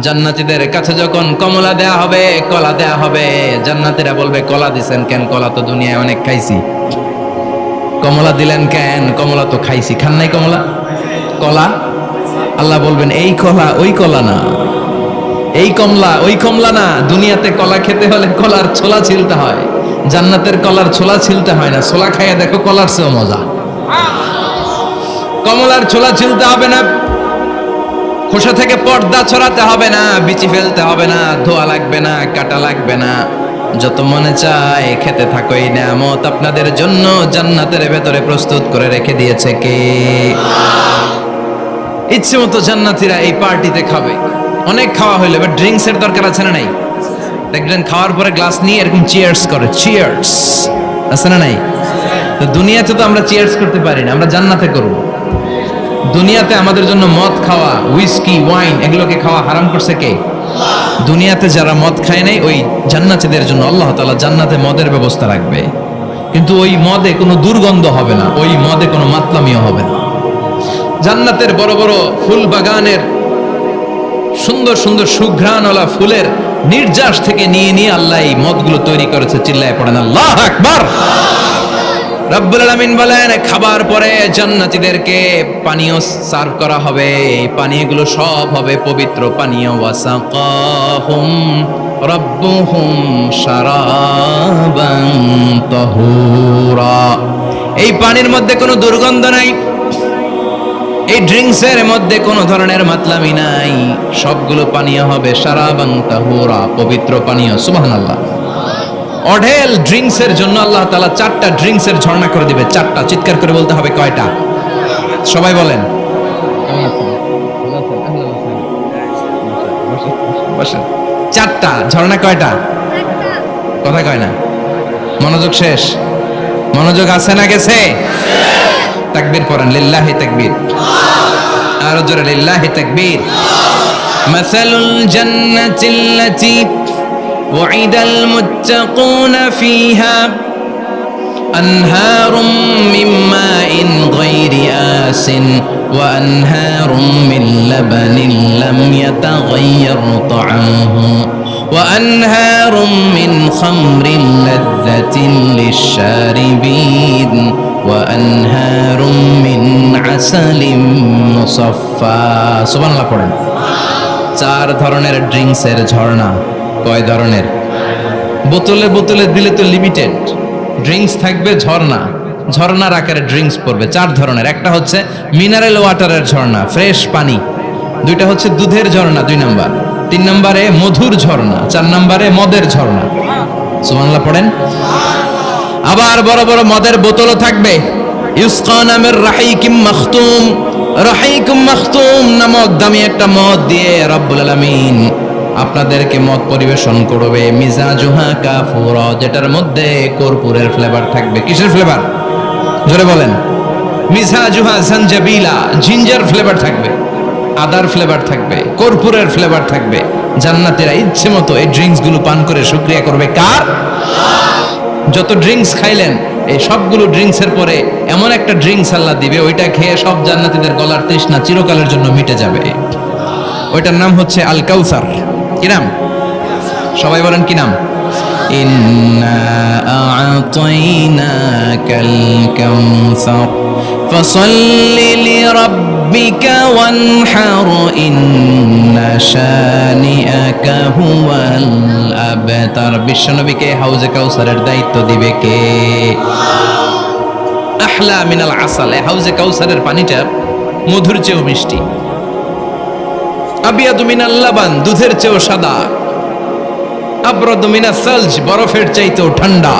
S1: জান্নাতীদের কাছে যখন কমলা দেয়া হবে, কলা দেয়া হবে, জান্নাতীরা বলবে কলা দিছেন কেন? কলা তো দুনিয়ায় অনেক খাইছি। কমলা দিলেন কেন? কমলা তো খাইছি। খান নাই কমলা? কলা? আল্লাহ বলবেন এই কলা ওই কলা না, এই কমলা ওই কমলা না। দুনিয়াতে কলা খেতে হলে কলার ছোলা ছিলতে হয়, জান্নাতের কলার ছোলা ছিলতে হয় না। ছোলা খাইয়া দেখো, কলার চেয়েও মজা। কমলার ছোলা ছিলতে হবে না, খোসা থেকে পর্দা ছড়াতে হবে না, বিচি ফেলতে হবে না, ধোয়া লাগবে না, কাটা লাগবে না। যত মনে চায় খেতে থাকো, এই নিয়ামত আপনাদের জন্য জান্নাতের ভেতরে প্রস্তুত করে রেখে দিয়েছে কে? ইচ্ছে মতো জান্নাতীরা এই পার্টিতে খাবে। অনেক খাওয়া হইলে এবার ড্রিঙ্কস এর দরকার আছে না নাই? দেখবেন খাওয়ার পরে গ্লাস নিয়ে এরকম চিয়ার্স করে, চিয়ার্স। আছে না নাই? তো দুনিয়াতে তো আমরা চিয়ার্স করতে পারি না, আমরা জান্নাতে করব। দুনিয়াতে আমাদের জন্য মদ খাওয়া, হুইস্কি, ওয়াইন এগুলোকে খাওয়া হারাম করছে কে? দুনিয়াতে যারা মদ খায় নাই ওই জান্নাতীদের জন্য আল্লাহ তাআলা জান্নাতে মদের ব্যবস্থা রাখবে, কিন্তু ওই মদে কোনো দুর্গন্ধ হবে না, ওই মদে কোনো মাতলামিও হবে না। জান্নাতের বড় বড় ফুল বাগানের সুন্দর সুন্দর সুঘ্রাণওয়ালা ফুলের নির্যাস থেকে নিয়ে নিয়ে আল্লাহ এই মদগুলো তৈরি করেছে। চিল্লায় পড়েন আল্লাহু আকবার। রব্বুল আলামিন বলেন, খাবার পরে জান্নাতীদেরকে পানীয় সার্ভ করা হবে, এই পানীয়গুলো সব হবে পবিত্র পানীয়। ওয়াসাকাহুম রাব্বুহুম শারাবান তাহুরা। এই পানির মধ্যে কোনো দুর্গন্ধ নাই, এই ড্রিঙ্কসের মধ্যে কোনো ধরনের মাতলামি নাই, সবগুলো পানীয় হবে শারাবান তাহুরা, পবিত্র পানীয়। সুবহানাল্লাহ। অঢেল ড্রিঙ্কসের জন্য আল্লাহ তাআলা 4টা ড্রিঙ্কসের ঝর্ণা করে দিবে। 4টা, চিৎকার করে বলতে হবে কয়টা? সবাই বলেন। বসেন। 4টা ঝর্ণা কয়টা? কথা কয় না, মনোযোগ শেষ। মনোযোগ আছে না গেছে? তাকবীর পড়েন, লিল্লাহি তাকবীর। আর জোরে লিল্লাহি তাকবীর। মাসালুল জান্নাতিল্লাতী وعد المتقون فيها أنهار من ماء غير آس وأنهار من لبن لم يتغير طعمه وأنهار من خمر لذة للشاربين وأنهار من عسل مصفى। সুবহানাল্লাহ পড়েন। 4 ধরনের ড্রিঙ্কসের ঝর্ণা। কয় ধরনের? বোতলে বোতলে দিলে তো লিমিটেড ড্রিঙ্কস থাকবে, ঝর্ণা ঝর্ণার আকারে ড্রিঙ্কস পড়বে। 4 ধরনের। একটা হচ্ছে মিনারেল ওয়াটারের ঝর্ণা, ফ্রেশ পানি। 2টা হচ্ছে দুধের ঝর্ণা 2 নাম্বার। 3 নম্বরে মধুর ঝর্ণা। 4 নম্বরে মদের ঝর্ণা। সুবহানাল্লাহ পড়েন। আবার বড় বড় মদের বোতলও থাকবে। ইউসকা নামের রাহিকুম মাখতুম, রাহিকুম মাখতুম নামক দামি একটা মদ দিয়ে রব্বুল আলামিন আপনাদেরকে মদ পরিবেশন করবে। মিজাজুহা কাফুরা, যেটার মধ্যে কর্পূরের ফ্লেভার থাকবে। কিসের ফ্লেভার? জোরে বলেন। মিজাজুহা জানজাবিলা, জিঞ্জার ফ্লেভার থাকবে, আদার ফ্লেভার থাকবে, কর্পূরের ফ্লেভার থাকবে। জান্নাতীরা ইচ্ছে মতো এই ড্রিঙ্কস গুলো পান করে শুকরিয়া করবে কার? যত ড্রিঙ্কস খাইলেন এই সবগুলো ড্রিঙ্কসের পরে এমন একটা ড্রিঙ্কস আল্লাহ দিবে, ওইটা খেয়ে সব জান্নাতীদের গলার তৃষ্ণা চিরকালের জন্য মিটে যাবে। ওইটার নাম হচ্ছে আল কাউসার। কি নাম? সবাই বলেন কি নাম? ইন্না আ'তাইনাকাল কাউসার ফাসাল্লি লিরাব্বিকা ওয়ানহার ইন্না শানিআকা হুয়াল আবতার। বিশ্বনবীকে হাউজে কাউসারের দায়িত্ব দিবে কে? আহলা মিনাল আসাল। হাউজে কাউসারের পানিটা মধুর চেয়েও মিষ্টি। আবিয়াদু মিনাল লাবান, দুধের চেয়েও সাদা। আবরাদু মিনাস সালজ, বরফের চাইতেও ঠান্ডা।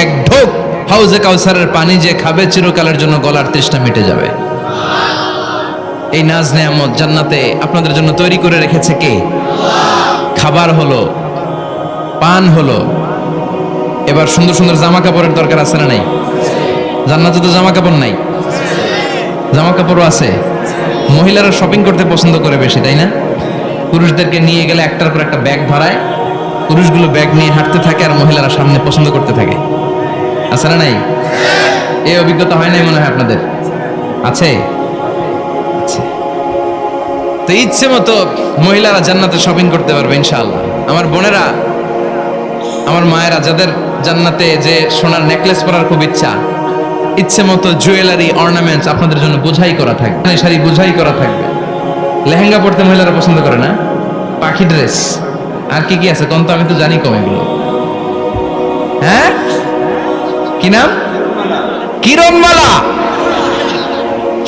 S1: এক ঢোক হাউজে কাউসারের পানি যে খাবে চিরকালের জন্য গলার তৃষ্ণা মিটে যাবে। এই নাজ নেয়ামত জান্নাতে আপনাদের জন্য তৈরি করে রেখেছে কে? খাবার হলো, পান হলো, এবার সুন্দর সুন্দর জামা কাপড়ের দরকার আছে না নাই? জান্নাতে তো জামা কাপড় নাই, জামা কাপড়ও আছে। মহিলারা শপিং করতে পছন্দ করে বেশি, তাই না? পুরুষদেরকে নিয়ে গেলে একটার পর একটা ব্যাগ ধরায়, পুরুষগুলো ব্যাগ নিয়ে হাঁটতে থাকে আর মহিলারা সামনে পছন্দ করতে থাকে। আছে না নাই? এই অভিজ্ঞতা হয় নাই মনে হয় আপনাদের? আছে? তো ইচ্ছে মতো মহিলারা জান্নাতে শপিং করতে পারবে ইনশাআল্লাহ। আমার বোনেরা, আমার মায়েরা, যাদের জান্নাতে যে সোনার নেকলেস পরার খুব ইচ্ছা, ইচ্ছে মতো জুয়েলারি অর্নামেন্টস আপনাদের জন্য বোঝাই করা থাকবে, শাড়ি বোঝাই করা থাকবে। লেহেঙ্গা পরতে মহিলারা পছন্দ করে না? পাখি ড্রেস, আর কি কি আছে কোন? তো আমি তো জানি কম এগুলো। হ্যাঁ, কি নাম? কিরণমালা।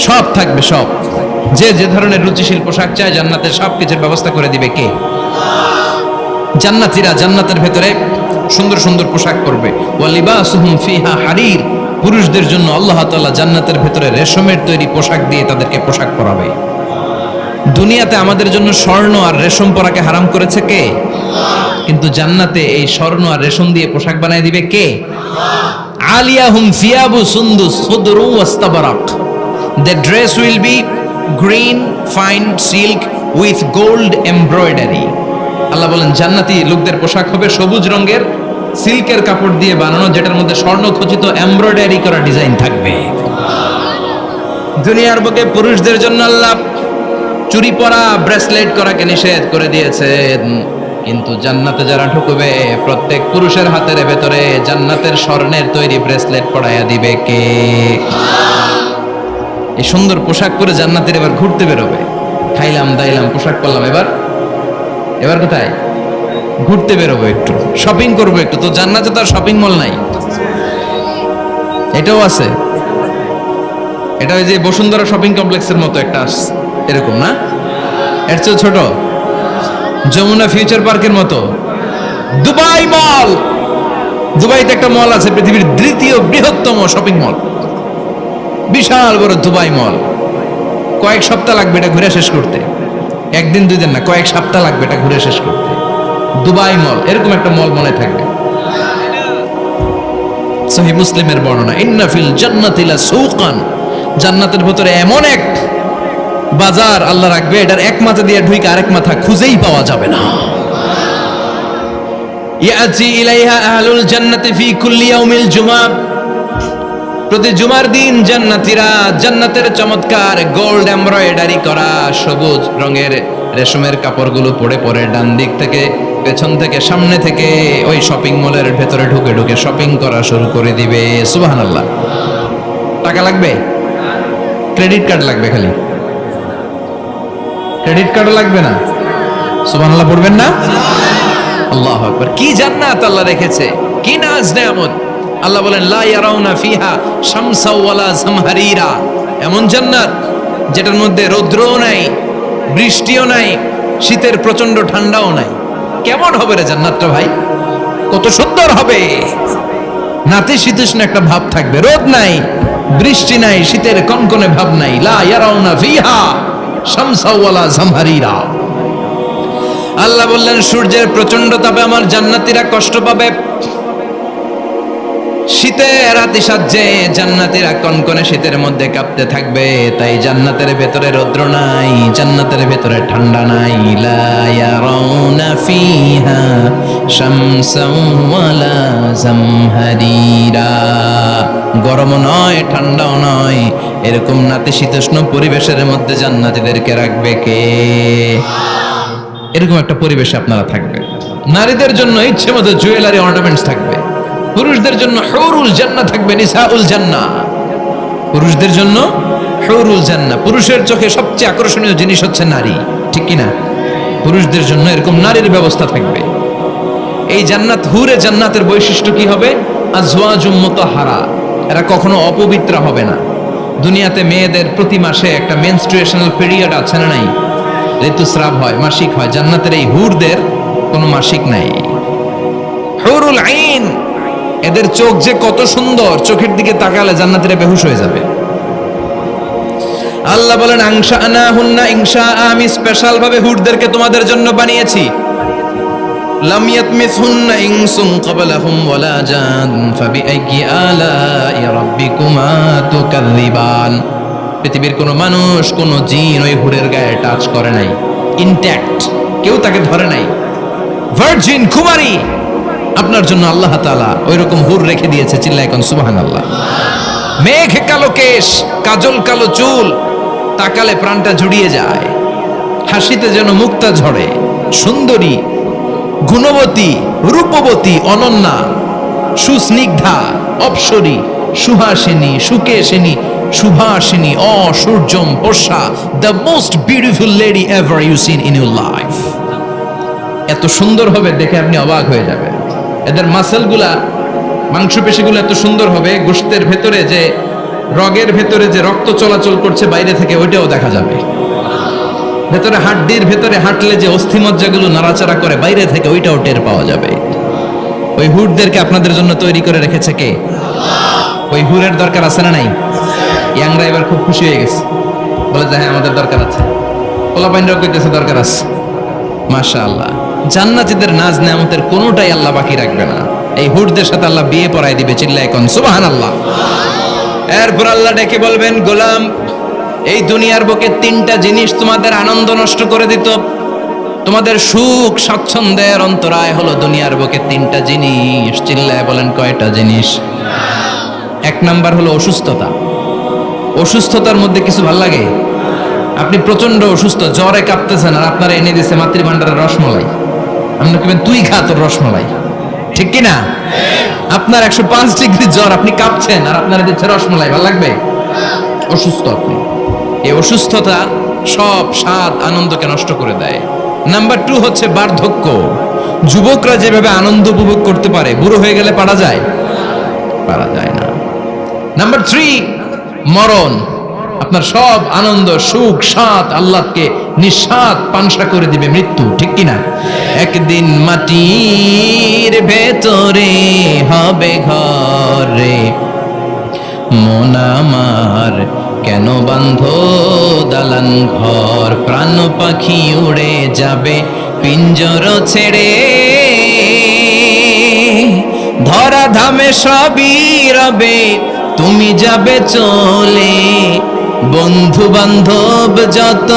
S1: সব থাকবে, সব। যে যে ধরনের রুচিশীল পোশাক চায় জান্নাতে সবকিছুর ব্যবস্থা করে দিবে কে? জান্নাতীরা জান্নাতের ভেতরে সুন্দর সুন্দর পোশাক পরবে। ওয়া লিবাসুহুম ফিহা হারির, পুরুষদের জন্য আল্লাহ তাআলা জান্নাতের ভেতরে রেশমের তৈরি পোশাক দিয়ে তাদেরকে পোশাক পরাবে। দুনিয়াতে আমাদের জন্য স্বর্ণ আর রেশম পরাকে হারাম করেছে কে? কিন্তু জান্নাতে এই স্বর্ণ আর রেশম দিয়ে পোশাক বানায় দিবে কে? আলিয়াহুম ফিয়াবু সুন্দুস খুদরু ওয়াস্তাবারাক, the dress will be green fine silk with gold embroidery. আল্লাহ বলেন জান্নাতি লোকদের পোশাক হবে সবুজ রঙের সিল্কের কাপড় দিয়ে বানানো, যেটার মধ্যে স্বর্ণ খচিত এমব্রয়ডারি করা ডিজাইন থাকবে। দুনিয়ার বুকে পুরুষদের জন্য আল্লাহ চুরি পরা ব্রেসলেট করাকে নিষেধ করে দিয়েছেন, কিন্তু জান্নাতে যারা ঢুকবে প্রত্যেক পুরুষের হাতের ভেতরে জান্নাতের স্বর্ণের তৈরি ব্রেসলেট পরাইয়া দিবে কে? এই সুন্দর পোশাক পরে জান্নাতের এবার ঘুরতে বেরোবে। খাইলাম দাইলাম পোশাক পরলাম, এবার কোথায়? ঘুরতে বেরোবো, একটু শপিং করবো একটু। তো জান্নাতে তো আর শপিং মল নাই, এটাও আছে। এটা ওই যে বসুন্ধরা শপিং কমপ্লেক্সের মতো একটা এরকম না, এর চেয়ে ছোট, যমুনা ফিউচার পার্কের মতো। দুবাই মল, দুবাইতে একটা মল আছে, পৃথিবীর দ্বিতীয় বৃহত্তম শপিং মল, বিশাল বড় দুবাই মল। কয়েক সপ্তাহ লাগবে এটা ঘুরে শেষ করতে, একদিন দুই দিন না, কয়েক সপ্তাহ লাগবে এটা ঘুরে শেষ করতে। দুবাই মল, এরকম একটা মল মনে থাকবে। সহিহ মুসলিমের বর্ণনা, ইন্না ফিল জান্নাতি লাসুকান, জান্নাতের ভিতরে এমন এক বাজার আল্লাহ রাখবে, এটার এক মাথা দিয়ে ঢুকে আরেক মাথা খুঁজেই পাওয়া যাবে না। ইয়াজি ইলাইহা আহলুল জান্নাতি ফি কুল্লি ইয়াউমিল জুমআ, প্রতি জুমার দিন জান্নাতীরা জান্নাতের চমৎকার গোল্ড এমব্রয়ডারি করা সবুজ রঙের রেশমের কাপড়গুলো পরে পরে ডান দিক থেকে পেছন থেকে সামনে থেকে ওই শপিং মলের ভেতরে ঢুকে ঢুকে শপিং করা শুরু করে দিবে। সুবহানাল্লাহ। টাকা লাগবে? ক্রেডিট কার্ড লাগবে, খালি ক্রেডিট কার্ডও লাগবে না। সুবহানাল্লাহ পড়বেন না? আল্লাহু আকবার। কি জান্নাত আল্লাহ রেখেছে, কি নাজ নেয়ামত। আল্লাহ বলেন লা ইয়ারাউনা ফিহা শামসা ওয়ালা জামহারিরা, এমন জান্নাত যেটার মধ্যে রৌদ্রও নাই, বৃষ্টিও নাই, শীতের প্রচন্ড ঠান্ডাও নাই। কেমন হবে রে জান্নাতটা ভাই, কত সুন্দর হবে। নাতিশীতোষ্ণ একটা ভাব থাকবে, রোদ নাই, বৃষ্টি নাই, শীতের কনকনে ভাব নাই। লা ইয়ারাউনা ফিহা শামসা ওয়ালা জামহারিরা। আল্লাহ বললেন সূর্যের প্রচন্ড তাপে আমার জান্নাতীরা কষ্ট পাবে, শীতে রাতি সাজ্জে জান্নাতীরা কনকনে শীতের মধ্যে কাঁপতে থাকবে। তাই জান্নাতের ভেতরে রৌদ্র নাই, জান্নাতের ভেতরে ঠান্ডা নাই। লা ইয়ারাউনা ফিহা শামসাও ওয়ালা জামহারিরা, গরম নয় ঠান্ডাও নয়, এরকম নাতিশীতোষ্ণ পরিবেশের মধ্যে জান্নাতীদেরকে রাখবে কে? এরকম একটা পরিবেশে আপনারা থাকবেন। নারীদের জন্য ইচ্ছে মতো জুয়েলারি অর্নামেন্টস থাকবে, পুরুষদের জন্য হুরুল জান্নাহ থাকবে, নিসাউল জান্নাহ। পুরুষদের জন্য হুরুল জান্নাহ, পুরুষের চোখে সবচেয়ে আকর্ষণীয় জিনিস হচ্ছে নারী, ঠিক কি না? পুরুষদের জন্য এরকম নারীর ব্যবস্থা থাকবে। এই জান্নাত, হুরে জান্নাতের বৈশিষ্ট্য কি হবে? আজওয়াজুম মুতাহহারা, এরা কখনো অপবিত্র হবে না। দুনিয়াতে মেয়েদের প্রতি মাসে একটা মেনস্ট্রুয়েশনাল পিরিয়ড আছে না নাই, ঋতুস্রাব হয়, মাসিক হয়। জান্নাতের এই হুরদের কোনো মাসিক নাই। হুরুল আইন, এদের চোখ যে কত সুন্দর, চোখের দিকে তাকালে জান্নাতীরা বেহুশ হয়ে যাবে। আল্লাহ বলেন আনশাআনাহুন্না ইনশা, আমি স্পেশাল ভাবে হুরদেরকে তোমাদের জন্য বানিয়েছি। লাম ইয়াতমিসহুন্না ইনসুন ক্বাবলাহুম ওয়ালা জান ফাবিআইয়ি আলাই রাব্বিকুমা তুকাযযিবান। পৃথিবীর কোনো মানুষ, কোনো জিন ওই হুরের গায়ে টাচ করে নাই, ইনট্যাক্ট, কেউ তাকে ধরে নাই। ভার্জিন কুমারী আপনার জন্য আল্লাহ তাআলা ওই রকম হুর রেখে দিয়েছে। চিল্লায় কোন সুবহানাল্লাহ। মেঘ কালো কেশ, কাজল কালো চুল, তাকালে প্রাণটা জুড়িয়ে যায়। হাসিতে যেন মুক্তা ঝরে, সুন্দরী, গুণবতী, রূপবতী, অনন্যা, সুস্নিগ্ধা, অপ্সরী, সুহাসিনী, সুকেশিনী, সুভাষিনী, অসূর্যম পোষা, the most beautiful lady ever you seen in your life. এত সুন্দর হবে দেখে আপনি অবাক হয়ে যাবেন। এদের মাসেলগুলা, মাংসপেশিগুলো এত সুন্দর হবে, গোশতের ভেতরে যে রগের ভেতরে যে রক্ত চলাচল করছে বাইরে থেকে ওইটাও দেখা যাবে। ভেতরে হাড্ডির ভেতরে হাঁটলে যে অস্থিমজ্জাগুলো নাড়াচাড়া করে বাইরে থেকে ওইটাও টের পাওয়া যাবে। ওই হুরদেরকে আপনাদের জন্য তৈরি করে রেখেছে কে? ওই হুরের দরকার আছে না নাই? ইয়াংরা এবার খুব খুশি হয়ে গেছে, বলে যে হ্যাঁ আমাদের দরকার আছে। পোলাপাইনরাও কইতেছে দরকার আছে। মাশাআল্লাহ, জান্নাতীদের নাজ নেয়ামতের কোনোটাই আল্লাহ বাকি রাখবে না। এই হুরদের সাথে আল্লাহ বিয়ে পড়ায় দিবে, চিল্লায় কোন সুবহানাল্লাহ। এরপর আল্লাহ ডেকে বলবেন, গোলাম এই দুনিয়ার বুকে তিনটা জিনিস তোমাদের আনন্দ নষ্ট করে দিত, তোমাদের সুখ স্বাচ্ছন্দ্যের অন্তরায় হলো দুনিয়ার বুকে তিনটা জিনিস। চিল্লায় বলেন কয়টা জিনিস? এক নাম্বার হলো অসুস্থতা। অসুস্থতার মধ্যে কিছু ভাল লাগে? আপনি প্রচন্ড অসুস্থ, জ্বরে কাঁপতেছেন, আর আপনারা এনে দিচ্ছে মাতৃভান্ডারের রসমলাই, আপনি কেবেন তুই খা তোর রসমলাই, ঠিক কি না? আপনার 105 ডিগ্রি জ্বর, আপনি কাঁপছেন, আর আপনারা দিচ্ছে রসমলাই, ভাল লাগবে? অসুস্থ আপনি। এই অসুস্থতা সব স্বাদ আনন্দকে নষ্ট করে দেয়। নাম্বার 2 হচ্ছে বার্ধক্য। যুবকরা যেভাবে আনন্দ উপভোগ করতে পারে, বুড়ো হয়ে গেলে পারা যায়? পারা যায় না। নাম্বার 3 মরণ। আপনার সব আনন্দ সুখ স্বাদ আল্লাহকে নিঃস্বাদ পানসা করে দিবে মৃত্যু, ঠিক কিনা? একদিন মাটির ভেতরে হবে ঘরে, মন আমার কেন বাঁধো দালান ঘর, প্রাণ পাখি উড়ে যাবে পিঞ্জর ছেড়ে, ধরা ধামে সবই রবে তুমি যাবে চলে, বন্ধু বান্ধব যত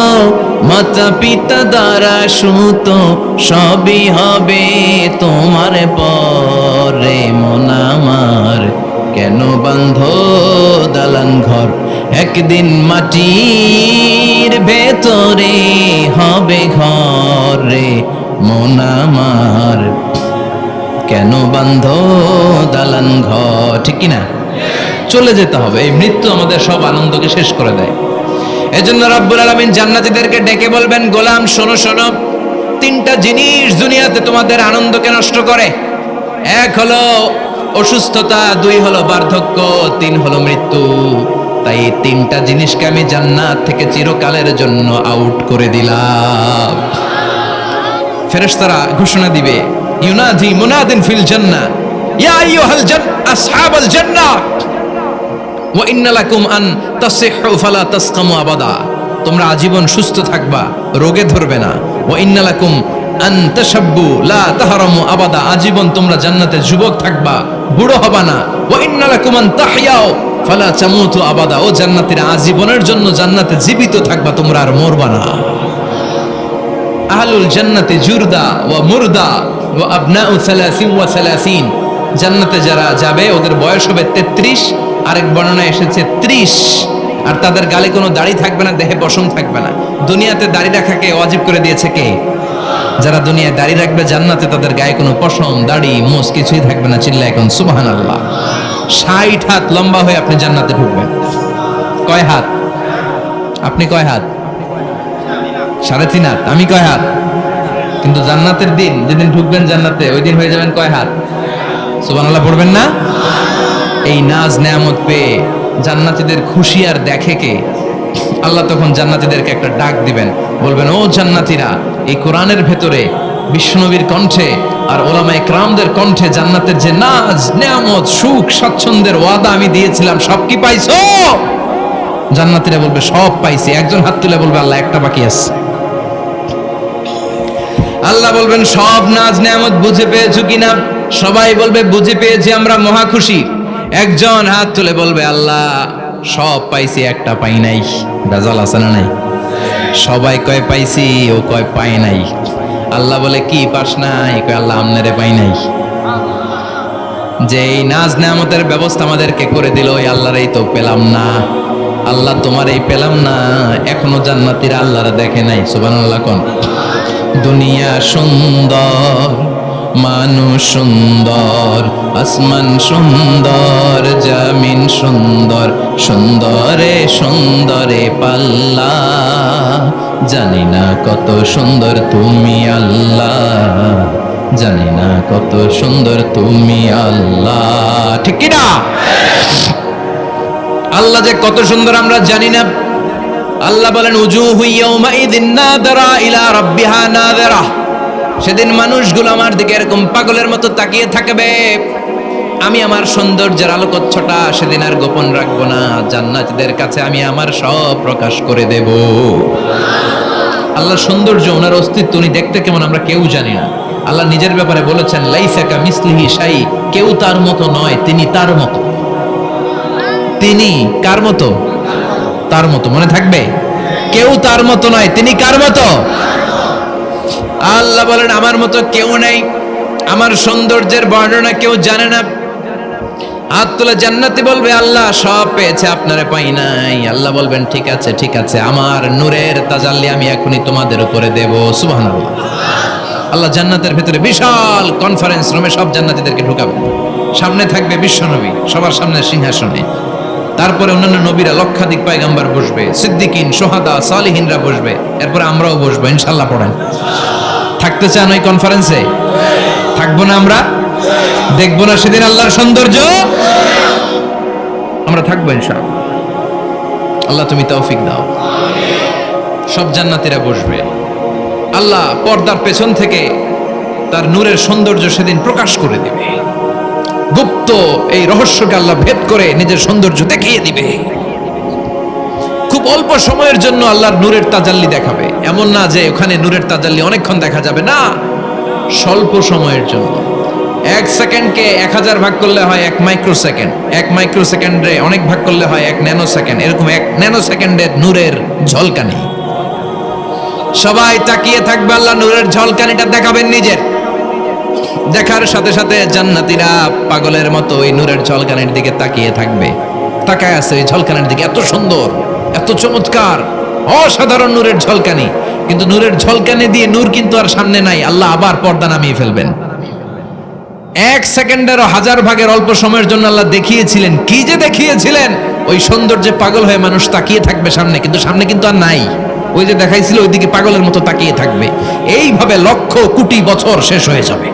S1: মাতা পিতা দ্বারা সুত সবই হবে তোমার পরে, মন আমার কেন বান্ধ দালান ঘর, একদিন মাটির ভেতরে হবে ঘরে, মন আমার কেন বান্ধ দালান ঘর, ঠিক কিনা? চলে যেতে হবে। এই মৃত্যু আমাদের সব আনন্দকে শেষ করে দেয়। এজন্য রব্বুল আলামিন জান্নাতীদেরকে ডেকে বলবেন, গোলাম শোনো শোনো, তিনটা জিনিস দুনিয়াতে তোমাদের আনন্দকে নষ্ট করে। এক হলো অসুস্থতা, 2 হলো বার্ধক্য, 3 হলো মৃত্যু। তাই এই তিনটা জিনিসকে আমি জান্নাত থেকে চিরকালের জন্য আউট করে দিলাম। ফেরেশতারা ঘোষণা দিবে, ইউনাদি মুনাদিন ফিল জান্নাহ, ইয়া আইয়ুহাল আসহাবাল জান্নাহ ওয়া ইন্না লাকুম আন তাসিহু ফালা তাসকামু আবাদা, তোমরা আজীবন সুস্থ থাকবা, রোগে ধরবে না। ওয়া ইন্না লাকুম আন তাশাব্বু লা তাহরামু আবাদা, আজীবন তোমরা জান্নাতে যুবক থাকবা, বুড়ো হবা না। ওয়া ইন্না লাকুম আন তাহইয়াও ফালা তামুতু আবাদা, ও জান্নাতীরা আজীবনের জন্য জান্নাতে জীবিত থাকবা, তোমরা আর মরবা না। আহলুল জান্নাতি জুরদা ওয়া মুরদা ওয়া আবনাউ 30 ওয়া 30, জান্নাতে যারা যাবে ওদের বয়স হবে 33, আরেক বর্ণনায় এসেছে 30, আর তাদের গালে কোনো দাড়ি থাকবে না, দেহে পশম থাকবে না। দুনিয়াতে দাড়ি রাখাকে ওয়াজিব করে দিয়েছে কে? যারা দুনিয়ায় দাড়ি রাখবে, জান্নাতে তাদের গায়ে কোনো পশম দাড়ি মোজ কিছুই থাকবে না। চিল্লায় এখন সুবহানাল্লাহ। 60 হাত লম্বা হয়ে আপনি জান্নাতে ঢুকবেন। কয় হাত? আপনি কয় হাত? 3.5 হাত। আমি কয় হাত? কিন্তু জান্নাতের দিন যেদিন ঢুকবেন জান্নাতে, ওই দিন হয়ে যাবেন কয় হাত? সুবহানাল্লাহ পড়বেন না? এই নাজ নেয়ামত পেয়ে জান্নাতীদের খুশি আর দেখে কে? আল্লাহ তখন জান্নাতীদেরকে একটা ডাক দিবেন, বলবেন, ও জান্নাতীরা, এই কোরআনের ভেতরে বিশ্বনবীর কণ্ঠে আর ওলামায়ে কেরামদের কণ্ঠে জান্নাতের যে নাজ নেয়ামত সুখ স্বাচ্ছন্দ্যের ওয়াদা আমি দিয়েছিলাম, সব কি পাইছো? জান্নাতীরা বলবে সব পাইছি। একজন হাত তুলে বলবে, আল্লাহ একটা বাকি আছে। আল্লাহ বলবেন, সব নাজ নেয়ামত বুঝে পেয়েছো কিনা? সবাই বলবে বুঝে পেয়েছি, আমরা মহা খুশি। একজন হাত তুলে বলবে, আল্লাহ সব পাইছি, একটা পাই নাই। বেজাল আছে না নাই? সবাই কয় পাইছি, ও কয় পাই নাই। আল্লাহ বলে, কি পাস নাই? কয় আল্লাহ আমনেরে পাই নাই। যে এই নাজ নেয়ামতের ব্যবস্থা আমাদেরকে করে দিল, ওই আল্লাহরই তো পেলাম না। আল্লাহ তোমার এই পেলাম না, এখনো জান্নাতীরা আল্লাহর দেখে নাই। সুবহানাল্লাহ কোন? দুনিয়া সুন্দর, মানুষ সুন্দর, আসমান সুন্দর, জমিন সুন্দর, সুন্দরে সুন্দরে পাল্লা, জানি না কত সুন্দর তুমি আল্লাহ, জানি না কত সুন্দর তুমি আল্লাহ, ঠিক কি না? আল্লাহ যে কত সুন্দর আমরা জানি না। আল্লাহ বলেন, উজুহু ইয়াউমাইযিন নাযিরা ইলা রাব্বিহা নাযিরা, সেদিন মানুষগুলো আমার দিকে এরকম পাগলের মতো তাকিয়ে থাকবে। আমি আমার সৌন্দর্যের আলোকচ্ছটা সেদিন আর গোপন রাখবো না, জান্নাতীদের কাছে আমি আমার সব প্রকাশ করে দেব। আল্লাহর সৌন্দর্য, ওনার অস্তিত্ব, উনি দেখতে কেমন আমরা কেউ জানি না। আল্লাহ নিজের ব্যাপারে বলেছেন লাইসা কামিসলিহি শাই, কেউ তার মতো নয়, তিনি তার মতো। তিনি কার মতো? তার মতো। মনে থাকবে, কেউ তার মতো নয়, তিনি কার মতো? আল্লাহ বলেন আমার মতো কেউ নেই, আমার সৌন্দর্যের বর্ণনা কেউ জানে না। হাত তুলে জান্নাতি বলবে আল্লাহ সব পেয়েছে, আপনারে পাই নাই। আল্লাহ বলবেন ঠিক আছে ঠিক আছে, আমার নূরের তাজাল্লি আমি এখনই তোমাদের উপরে দেব। সুবহানাল্লাহ। আল্লাহ জান্নাতের ভিতরে বিশাল কনফারেন্স রুমে সব জান্নাতীদেরকে ঢুকাবেন। সামনে থাকবে বিশ্বনবী সবার সামনে সিংহাসনে, তারপরে অন্যান্য নবীরা লক্ষাধিক পয়গম্বর বসবে, সিদ্দিকিন, সোহাদা, সালিহিনরা বসবে, এরপরে আমরাও বসবো ইনশাআল্লাহ। পড়েন, থাকতে চান ওই কনফারেন্সে? থাকবো না আমরা? দেখবো না সেদিন আল্লাহর সৌন্দর্য? আমরা থাকবো ইনশাআল্লাহ। আল্লাহ তুমি তৌফিক দাও। সব জান্নাতীরা বসবে, আল্লাহ পর্দার পেছন থেকে তার নূরের সৌন্দর্য সেদিন প্রকাশ করে দিবে। গুপ্ত এই রহস্যকে আল্লাহ ভেদ করে নিজের সৌন্দর্য দেখিয়ে দিবে। খুব অল্প সময়ের জন্য আল্লাহর নূরের তাজাল্লি দেখাবে। এমন না যে ওখানে নূরের তাজাল্লি অনেকক্ষণ দেখা যাবে, না, স্বল্প সময়ের জন্য। 1 সেকেন্ডকে 1000 ভাগ করলে হয় 1 মাইক্রোসেকেন্ড, 1 মাইক্রোসেকেন্ডে অনেক ভাগ করলে হয় 1 ন্যানো সেকেন্ড। এরকম 1 ন্যানো সেকেন্ডের নূরের ঝলকানি। সবাই তাকিয়ে থাকবে, আল্লাহ নূরের ঝলকানিটা দেখাবেন নিজের। দেখার সাথে সাথে জান্নাতীরা পাগলের মতো ওই নূরের ঝলকানির দিকে তাকিয়ে থাকবে। তাকায় আছে ওই ঝলকানির দিকে, এত সুন্দর, এত চমৎকার, অসাধারণ নূরের ঝলকানি। কিন্তু নূরের ঝলকানি দিয়ে নূর কিন্তু আর সামনে নাই, আল্লাহ আবার পর্দা নামিয়ে ফেলবেন। 1 সেকেন্ডেরও 1000 ভাগের অল্প সময়ের জন্য আল্লাহ দেখিয়েছিলেন, কি যে দেখিয়েছিলেন, ওই সৌন্দর্যে পাগল হয়ে মানুষ তাকিয়ে থাকবে সামনে, কিন্তু সামনে কিন্তু আর নাই। ওই যে দেখাইছিল ওইদিকে পাগলের মতো তাকিয়ে থাকবে। এইভাবে লক্ষ কোটি বছর শেষ হয়ে যাবে।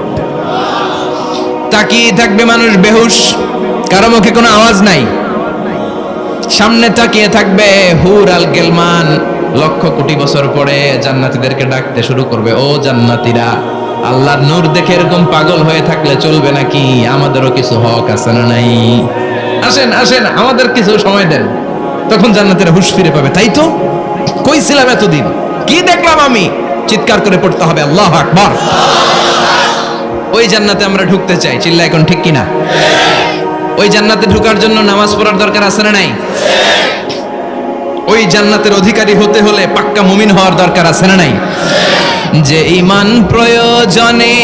S1: তাকিয়ে থাকবে মানুষ বেহুশ, কারো মুখে কোনো আওয়াজ নাই। সামনে তাকিয়ে থাকবে হুর আল গেলমান। লক্ষ কোটি বছর পরে জান্নাতীদেরকে ডাকতে শুরু করবে, ও জান্নাতীরা, আল্লাহর নূর দেখে এরকম পাগল হয়ে থাকলে চলবে নাকি? আমাদেরও কিছু হক আছে না নাই? আসেন আসেন, আমাদের কিছু সময় দেন। তখন জান্নাতীরা হুঁশ ফিরে পাবে, তাই তো কই ছিলাম এতদিন, কি দেখলাম আমি? চিৎকার করে পড়তে হবে আল্লাহু আকবার। ওই জান্নাতে আমরা ঢুকতে চাই, চিল্লা এখন ঠিক কিনা? ওই জান্নাতে ঢোকার জন্য নামাজ পড়ার দরকার আছে না নাই? ওই জান্নাতের অধিকারী হতে হলে পাক্কা মুমিন হওয়ার দরকার আছে না নাই? যে ঈমান প্রয়োজনে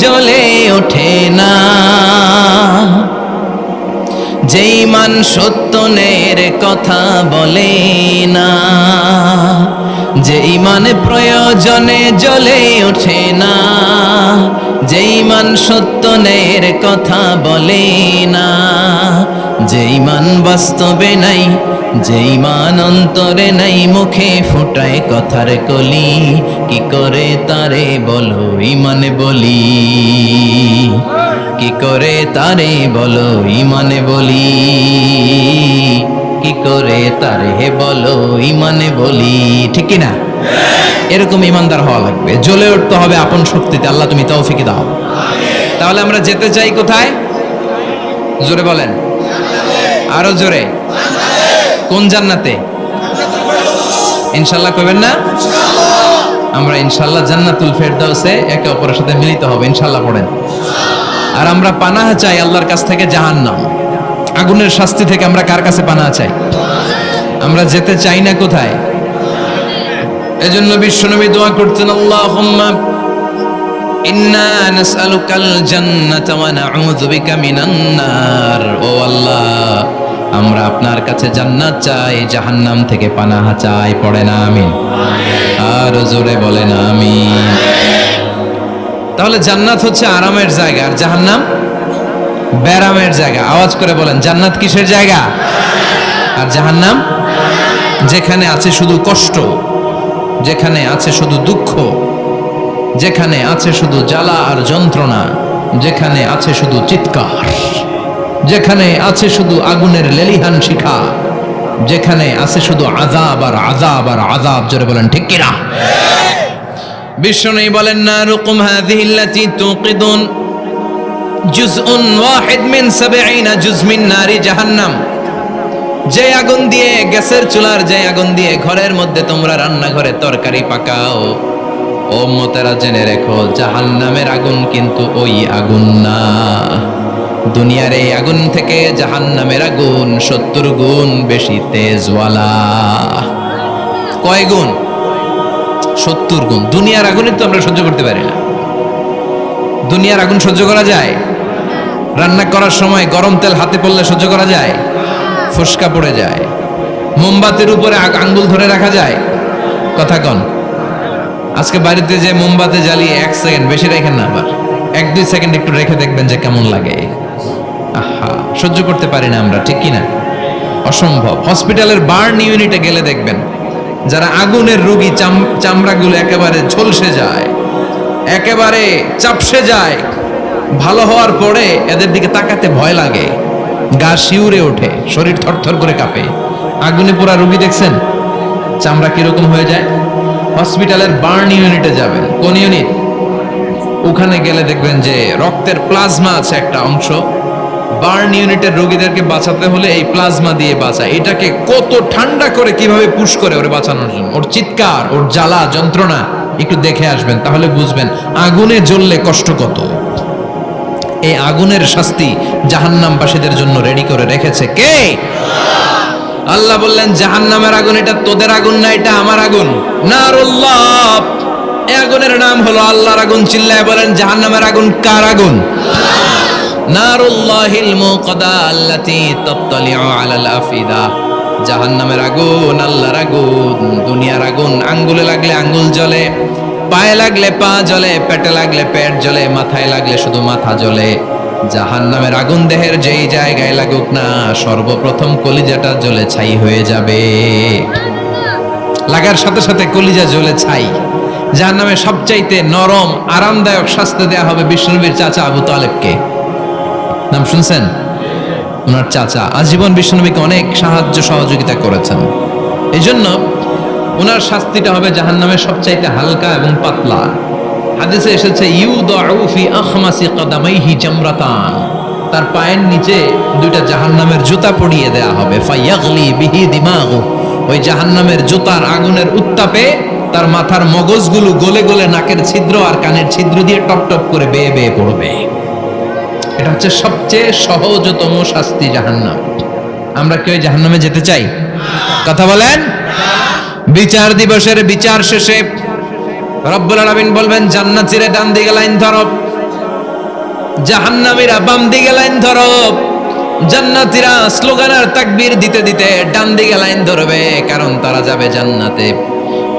S1: জ্বলে ওঠে না, যে ঈমান সত্যনের কথা বলে না, যে ঈমান প্রয়োজনে জ্বলে ওঠে না, যে ঈমান সত্যনের কথা বলে না, যে ঈমান বাস্তবে নাই, যে ঈমান অন্তরে নাই, মুখে ফুটায় কথার কলি, কি করে তারে বলো ঈমান বলি, কি করে তারে বলো ঈমান বলি, কি করে তারে বলো ঈমান বলি, ঠিক কি না? এরকম ঈমানদার হওয়া লাগবে, জ্বলে উঠতে হবে আপন শক্তিতে। আল্লাহ তুমি তৌফিক দাও। তাহলে আমরা যেতে চাই কোথায়? জোরে বলেন, আরো জোরে। কোন জান্নাতে? ইনশাআল্লাহ কইবেন না? আমরা ইনশাআল্লাহ জান্নাতুল ফেরদাউসে একে অপরের সাথে মিলিত হবে ইনশাআল্লাহ। পড়েন। আর আমরা পানাহ চাই আল্লাহর কাছ থেকে জাহান্নাম, আগুনের শাস্তি থেকে। আমরা কার কাছে পানাহ চাই? আমরা যেতে চাই না কোথায়? এজন্য বিশ্বনবী দোয়া করতেন, আল্লাহুম্মা ইন্না নাসআলুকাল জান্নাতা ওয়া নাউযু বিকা মিনান নার। ও আল্লাহ, আমরা আপনার কাছে জান্নাত চাই, জাহান্নাম থেকে পানাহ চাই। পড়েন আমিন। আর জোরে বলেন আমিন। তাহলে জান্নাত হচ্ছে আরামের জায়গা, আর জাহান্নাম ব্যারামের জায়গা। আওয়াজ করে বলেন, জান্নাত কিসের জায়গা আর জাহান্নাম? যেখানে আছে শুধু কষ্ট, যেখানে আছে শুধু দুঃখ, যেখানে আছে শুধু জ্বালা আর যন্ত্রণা, যেখানে আছে শুধু চিৎকার, যেখানে আছে শুধু আগুনের লেলিহান শিখা, যেখানে আছে শুধু আযাব আর আযাব আর আযাব। জোরে বলেন ঠিক কিনা? বিষ্ণু বলেন, নারুকুম হাযিহিল্লাতী তুকিদুন জুজউন ওয়াহিদ মিন 70 জুজ মিন নারি জাহান্নাম। যে আগুন দিয়ে, গ্যাসের চুলার যে আগুন দিয়ে ঘরের মধ্যে তোমরা রান্নাঘরে তরকারি পাকাও, ও উম্মতেরা জেনে রেখো জাহান্নামের আগুন কিন্তু ওই আগুন না। দুনিয়ার এই আগুন থেকে জাহান্নামের আগুন 70 গুণ বেশি তেজওয়ালা। কয় গুণ? 70 গুণ। দুনিয়ার আগুনই তো আমরা সহ্য করতে পারি না। দুনিয়ার আগুন সহ্য করা যায়? রান্না করার সময় গরম তেল হাতে পড়লে সহ্য করা যায়? ফুসকা পড়ে যায়। মোমবাতির উপরে আঙ্গুল ধরে রাখা যায়? কথা কন। আজকে বাড়িতে যে মোমবাতি জ্বালিয়ে 1 সেকেন্ড বেশি রাখেন না, আবার 1-2 সেকেন্ড একটু রেখে দেখবেন যে কেমন লাগে। আহা, সহ্য করতে পারি না আমরা, ঠিক কিনা? অসম্ভব। হসপিটালের বার্ন ইউনিটে গেলে দেখবেন যারা আগুনের রোগী, চামড়াগুলো একেবারে ঝলসে যায়, একেবারে চাপসে যায়। ভালো হওয়ার পরে এদের দিকে তাকাতে ভয় লাগে, গা শিউরে ওঠে, শরীর থরথর করে কাঁপে। আগুনে পোড়া রোগী দেখছেন চামড়া কিরকম হয়ে যায়? হসপিটালের বার্ন ইউনিটে যাবেন। কোন ইউনিট? ওখানে গেলে দেখবেন যে রক্তের প্লাজমা আছে একটা অংশ। বার্ন ইউনিটের রোগীদেরকে বাঁচাতে হলে এই প্লাজমা দিয়ে বাঁচায়। এটাকে কত ঠান্ডা করে কিভাবে পুশ করে ওরে বাঁচানোর জন্য, ওর চিৎকার, ওর জ্বালা যন্ত্রণা একটু দেখে আসবেন, তাহলে বুঝবেন আগুনে জ্বললে কষ্ট কত। এই আগুনের শাস্তি জাহান্নামবাসীদের জন্য রেডি করে রেখেছে কে? আল্লাহ বললেন জাহান্নামের আগুন এটা তোদের আগুন না, এটা আমার আগুন। নারুল্লাহ, এই আগুনের নাম হলো আল্লাহর আগুন। চিল্লায় বলেন জাহান্নামের আগুন কার আগুন? নারুল্লাহিল মুকাদা আল্লাতী তাত্তালিউ আলাল আফিদা। জাহান্নামের আগুন আল্লাহর আগুন। দুনিয়ার আগুন আঙ্গুলে লাগলে আঙ্গুল জ্বলে, পায়ে লাগলে পা জ্বলে, পেটে লাগলে পেট জ্বলে, মাথায় লাগলে শুধু মাথা জ্বলে। জাহান্নামের আগুন দেহের যেই জায়গায় লাগুক না, সর্বপ্রথম কলিজাটা জ্বলে ছাই হয়ে যাবে। লাগার সাথে সাথে কলিজা জ্বলে ছাই। জাহান্নামের সবচাইতে নরম আরামদায়ক শাস্তি দেয়া হবে বিষ্ণুনবীর চাচা আবু তালেবকে। নাম শুনছেন? ওনার চাচা আজীবন বিষ্ণুনবীকে অনেক সাহায্য সহযোগিতা করেছেন। এই জন্য ওনার শাস্তিটা হবে জাহান্নামের সবচাইতে হালকা এবং পাতলা। হাদিসে এসেছে ইউদাউ ফি আখমাসি কদামাইহি জামরাতান, তার পায়ের নিচে 2টা জাহান্নামের জুতা পরিয়ে দেয়া হবে। ফায়াগলি বিহি দিমাগু, ওই জাহান্নামের জুতার আগুনের উত্তাপে তার মাথার মগজগুলো গলে গলে নাকের ছিদ্র আর কানের ছিদ্র দিয়ে টপ টপ করে বেয়ে বেয়ে পড়বে। এটা হচ্ছে সবচেয়ে সহজতম শাস্তি, জাহান্নাম। আমরা কি ওই জাহান্নামে যেতে চাই? কথা বলেন। বিচার দিবসের বিচার শেষে রব্বুল আলামিন বলবেন জান্নাতীরা ডান দিকে লাইন ধরো, জাহান্নামীরা বাম দিকে লাইন ধরো। জান্নাতীরা স্লোগান আর তাকবীর দিতে দিতে ডান দিকে লাইন ধরবে, কারণ তারা যাবে জান্নাতে।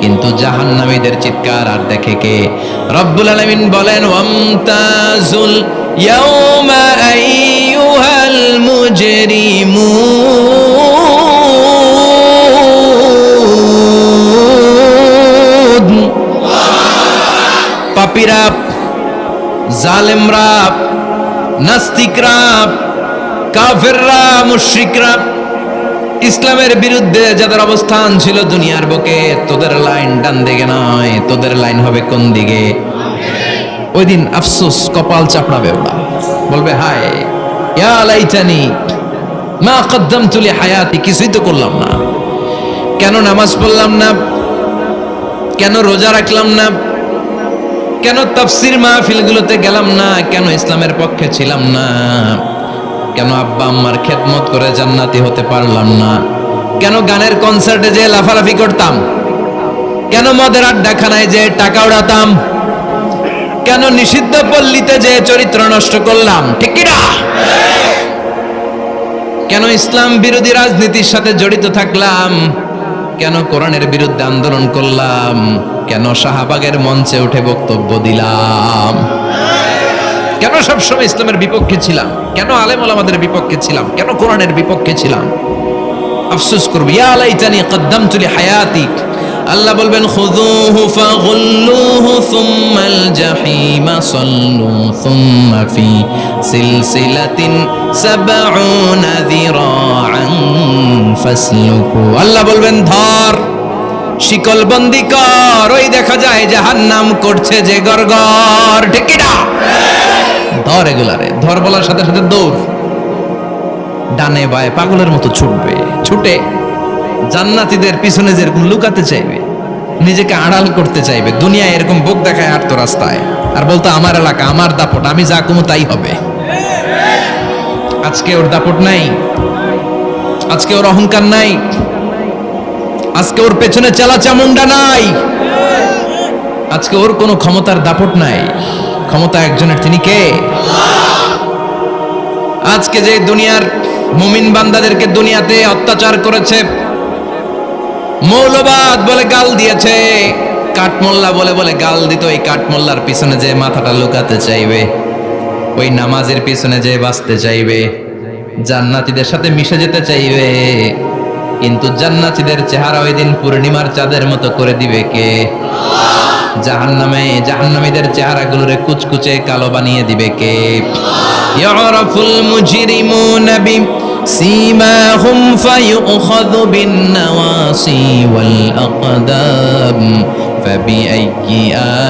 S1: কিন্তু জাহান্নামীদের চিৎকার আর দেখে কে? রব্বুল আলামিন বলেন ওয়ামতাজুল ইয়াউমা আইয়ুহাল মুজরিমুন। পাপীরা, জালেমরা, নাস্তিকরা, কাফেররা, মুশরিকরা, ইসলামের বিরুদ্ধে যাদের অবস্থান ছিল দুনিয়ার বুকে, তোদের লাইন ডান দিকে নয়, তোদের লাইন হবে কোন দিকে? ওই দিন আফসোস, কপাল চাপড়াবে ওরা, বলবে হায় ইয়া লাইতানি মা কদ্দামতু লি হায়াতি, কিছুই তো করলাম না। কেন নামাজ পড়লাম না? কেন রোজা রাখলাম না? কেন তাফসীর মাহফিলগুলোতে গেলাম না? কেন ইসলামের পক্ষে ছিলাম না? কেন আব্বা আম্মার খেদমত করে জান্নাতি হতে পারলাম না? কেন গানের কনসার্টে যে লাফালাফি করতাম? কেন মদের আড্ডাখানায় যে টাকা উড়াতাম? কেন নিষিদ্ধ পল্লীতে যে চরিত্র নষ্ট করলাম? ঠিক কি না? কেন ইসলাম বিরোধী রাজনীতির সাথে জড়িত থাকলাম? কেন কোরআনের বিরুদ্ধে আন্দোলন করলাম? কেন শাহবাগের মঞ্চে উঠে বক্তব্য দিলাম? কেন সবসময় ইসলামের বিপক্ষে ছিলাম? কেন আলেম ওলামাদের বিপক্ষে ছিলাম? কেন কোরআনের বিপক্ষে ছিলাম? আফসোস করব, ইয়া লাইতানি কদ্দামতু লি হায়াতি। আল্লাহ বলবেন খুযুহু ফাগুল্লুহু সুম্মাল জাহিমা সাল্লু সুম্মা ফি সিলসিলাতিন সাবউনা যিরাআন ফাসলুকু। আল্লাহ বলবেন ধর, শিকল বন্দি কর, ওই দেখা যায় জাহান্নাম করছে যে গরগর। ঠিক কি না? ধর এগুলারে, ধর বলার সাথে সাথে দৌড়। ডানে বায়ে পাগলের মতো ছুটবে, ছুটে জান্নাতীদের পিছনে যেরকম লুকাতে চাইবে, নিজেকে আড়াল করতে চাইবে, দুনিয়ায় এরকম বুক দেখায় হাঁটতো রাস্তায় আর বলতো আমার এলাকা, আমার দাপট, আমি যা কমু তাই হবে। আজকে ওর দাপট নাই, আজকে ওর অহংকার নাই, আজকে ওর পেছনে চালা চামুন্ডা নাই, আজকে ওর কোনো ক্ষমতার দাপট নাই। ক্ষমতা একজনের, তিনি কে? আজকে যে দুনিয়ার মুমিন বান্দাদেরকে দুনিয়াতে অত্যাচার করেছে, মৌলবাদ বলে গাল দিয়েছে, কাঠমোল্লা বলে বলে গাল দিত, এই কাঠমোল্লার পিছনে যে মাথাটা লুকাতে চাইবে, ওই নামাজের পিছনে যে বাঁচতে চাইবে, জান্নাতীদের সাথে মিশে যেতে চাইবে, কিন্তু জান্নাতীদের চেহারা ওই দিন পূর্ণিমার চাঁদের মতো করে দিবে কে? জাহান্নামীদের চেহারাগুলোরে কুচকুচে কালো বানিয়ে দিবে কে? ইয়ারাফুল মুজরিমুনা বিসীমাহুম ফায়ুখাযু বিন-নাওয়াসি ওয়াল আকদাম ফাবিআইয়ি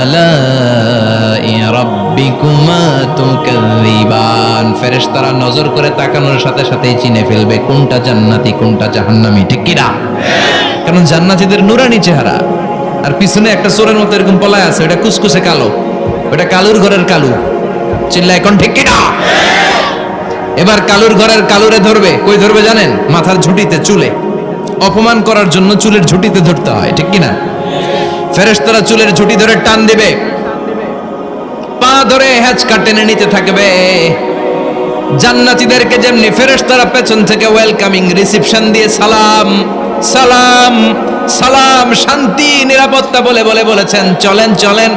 S1: আলাই রাব্বিকুমা তুকাযযিবান। ফেরেশতারা নজর করে তাকানোর সাথে সাথেই চিনে ফেলবে কোনটা জান্নাতি কোনটা জাহান্নামী, ঠিক কি না? কারণ জান্নাতীদের নুরানি চেহারা, আর পিছনে একটা চোরের মতো এরকম পলায় আছে, ওটা কুচকুচে কালো, ওটা কালুর ঘরের কালু। চিল্লা এখন ঠিক কিনা? এবার কালুর ঘরের কালুরে ধরবে, কই ধরবে জানেন? মাথার ঝুঁটিতে, চুলে। অপমান করার জন্য চুলের ঝুঁটিতে ধরতে হয়, ঠিক কিনা? ফেরেশতারা চুলের ঝুঁটি ধরে টান দিবে, পা ধরে হ্যাচকা টেনে নিতে থাকবে। জান্নাতীদেরকে যেমনি ফেরেশতারা পেছন থেকে ওয়েলকামিং রিসিপশন দিয়ে সালাম সালাম সালাম, শান্তি নিরাপত্তা বলে বলে বলেছেন চলেন চলেন,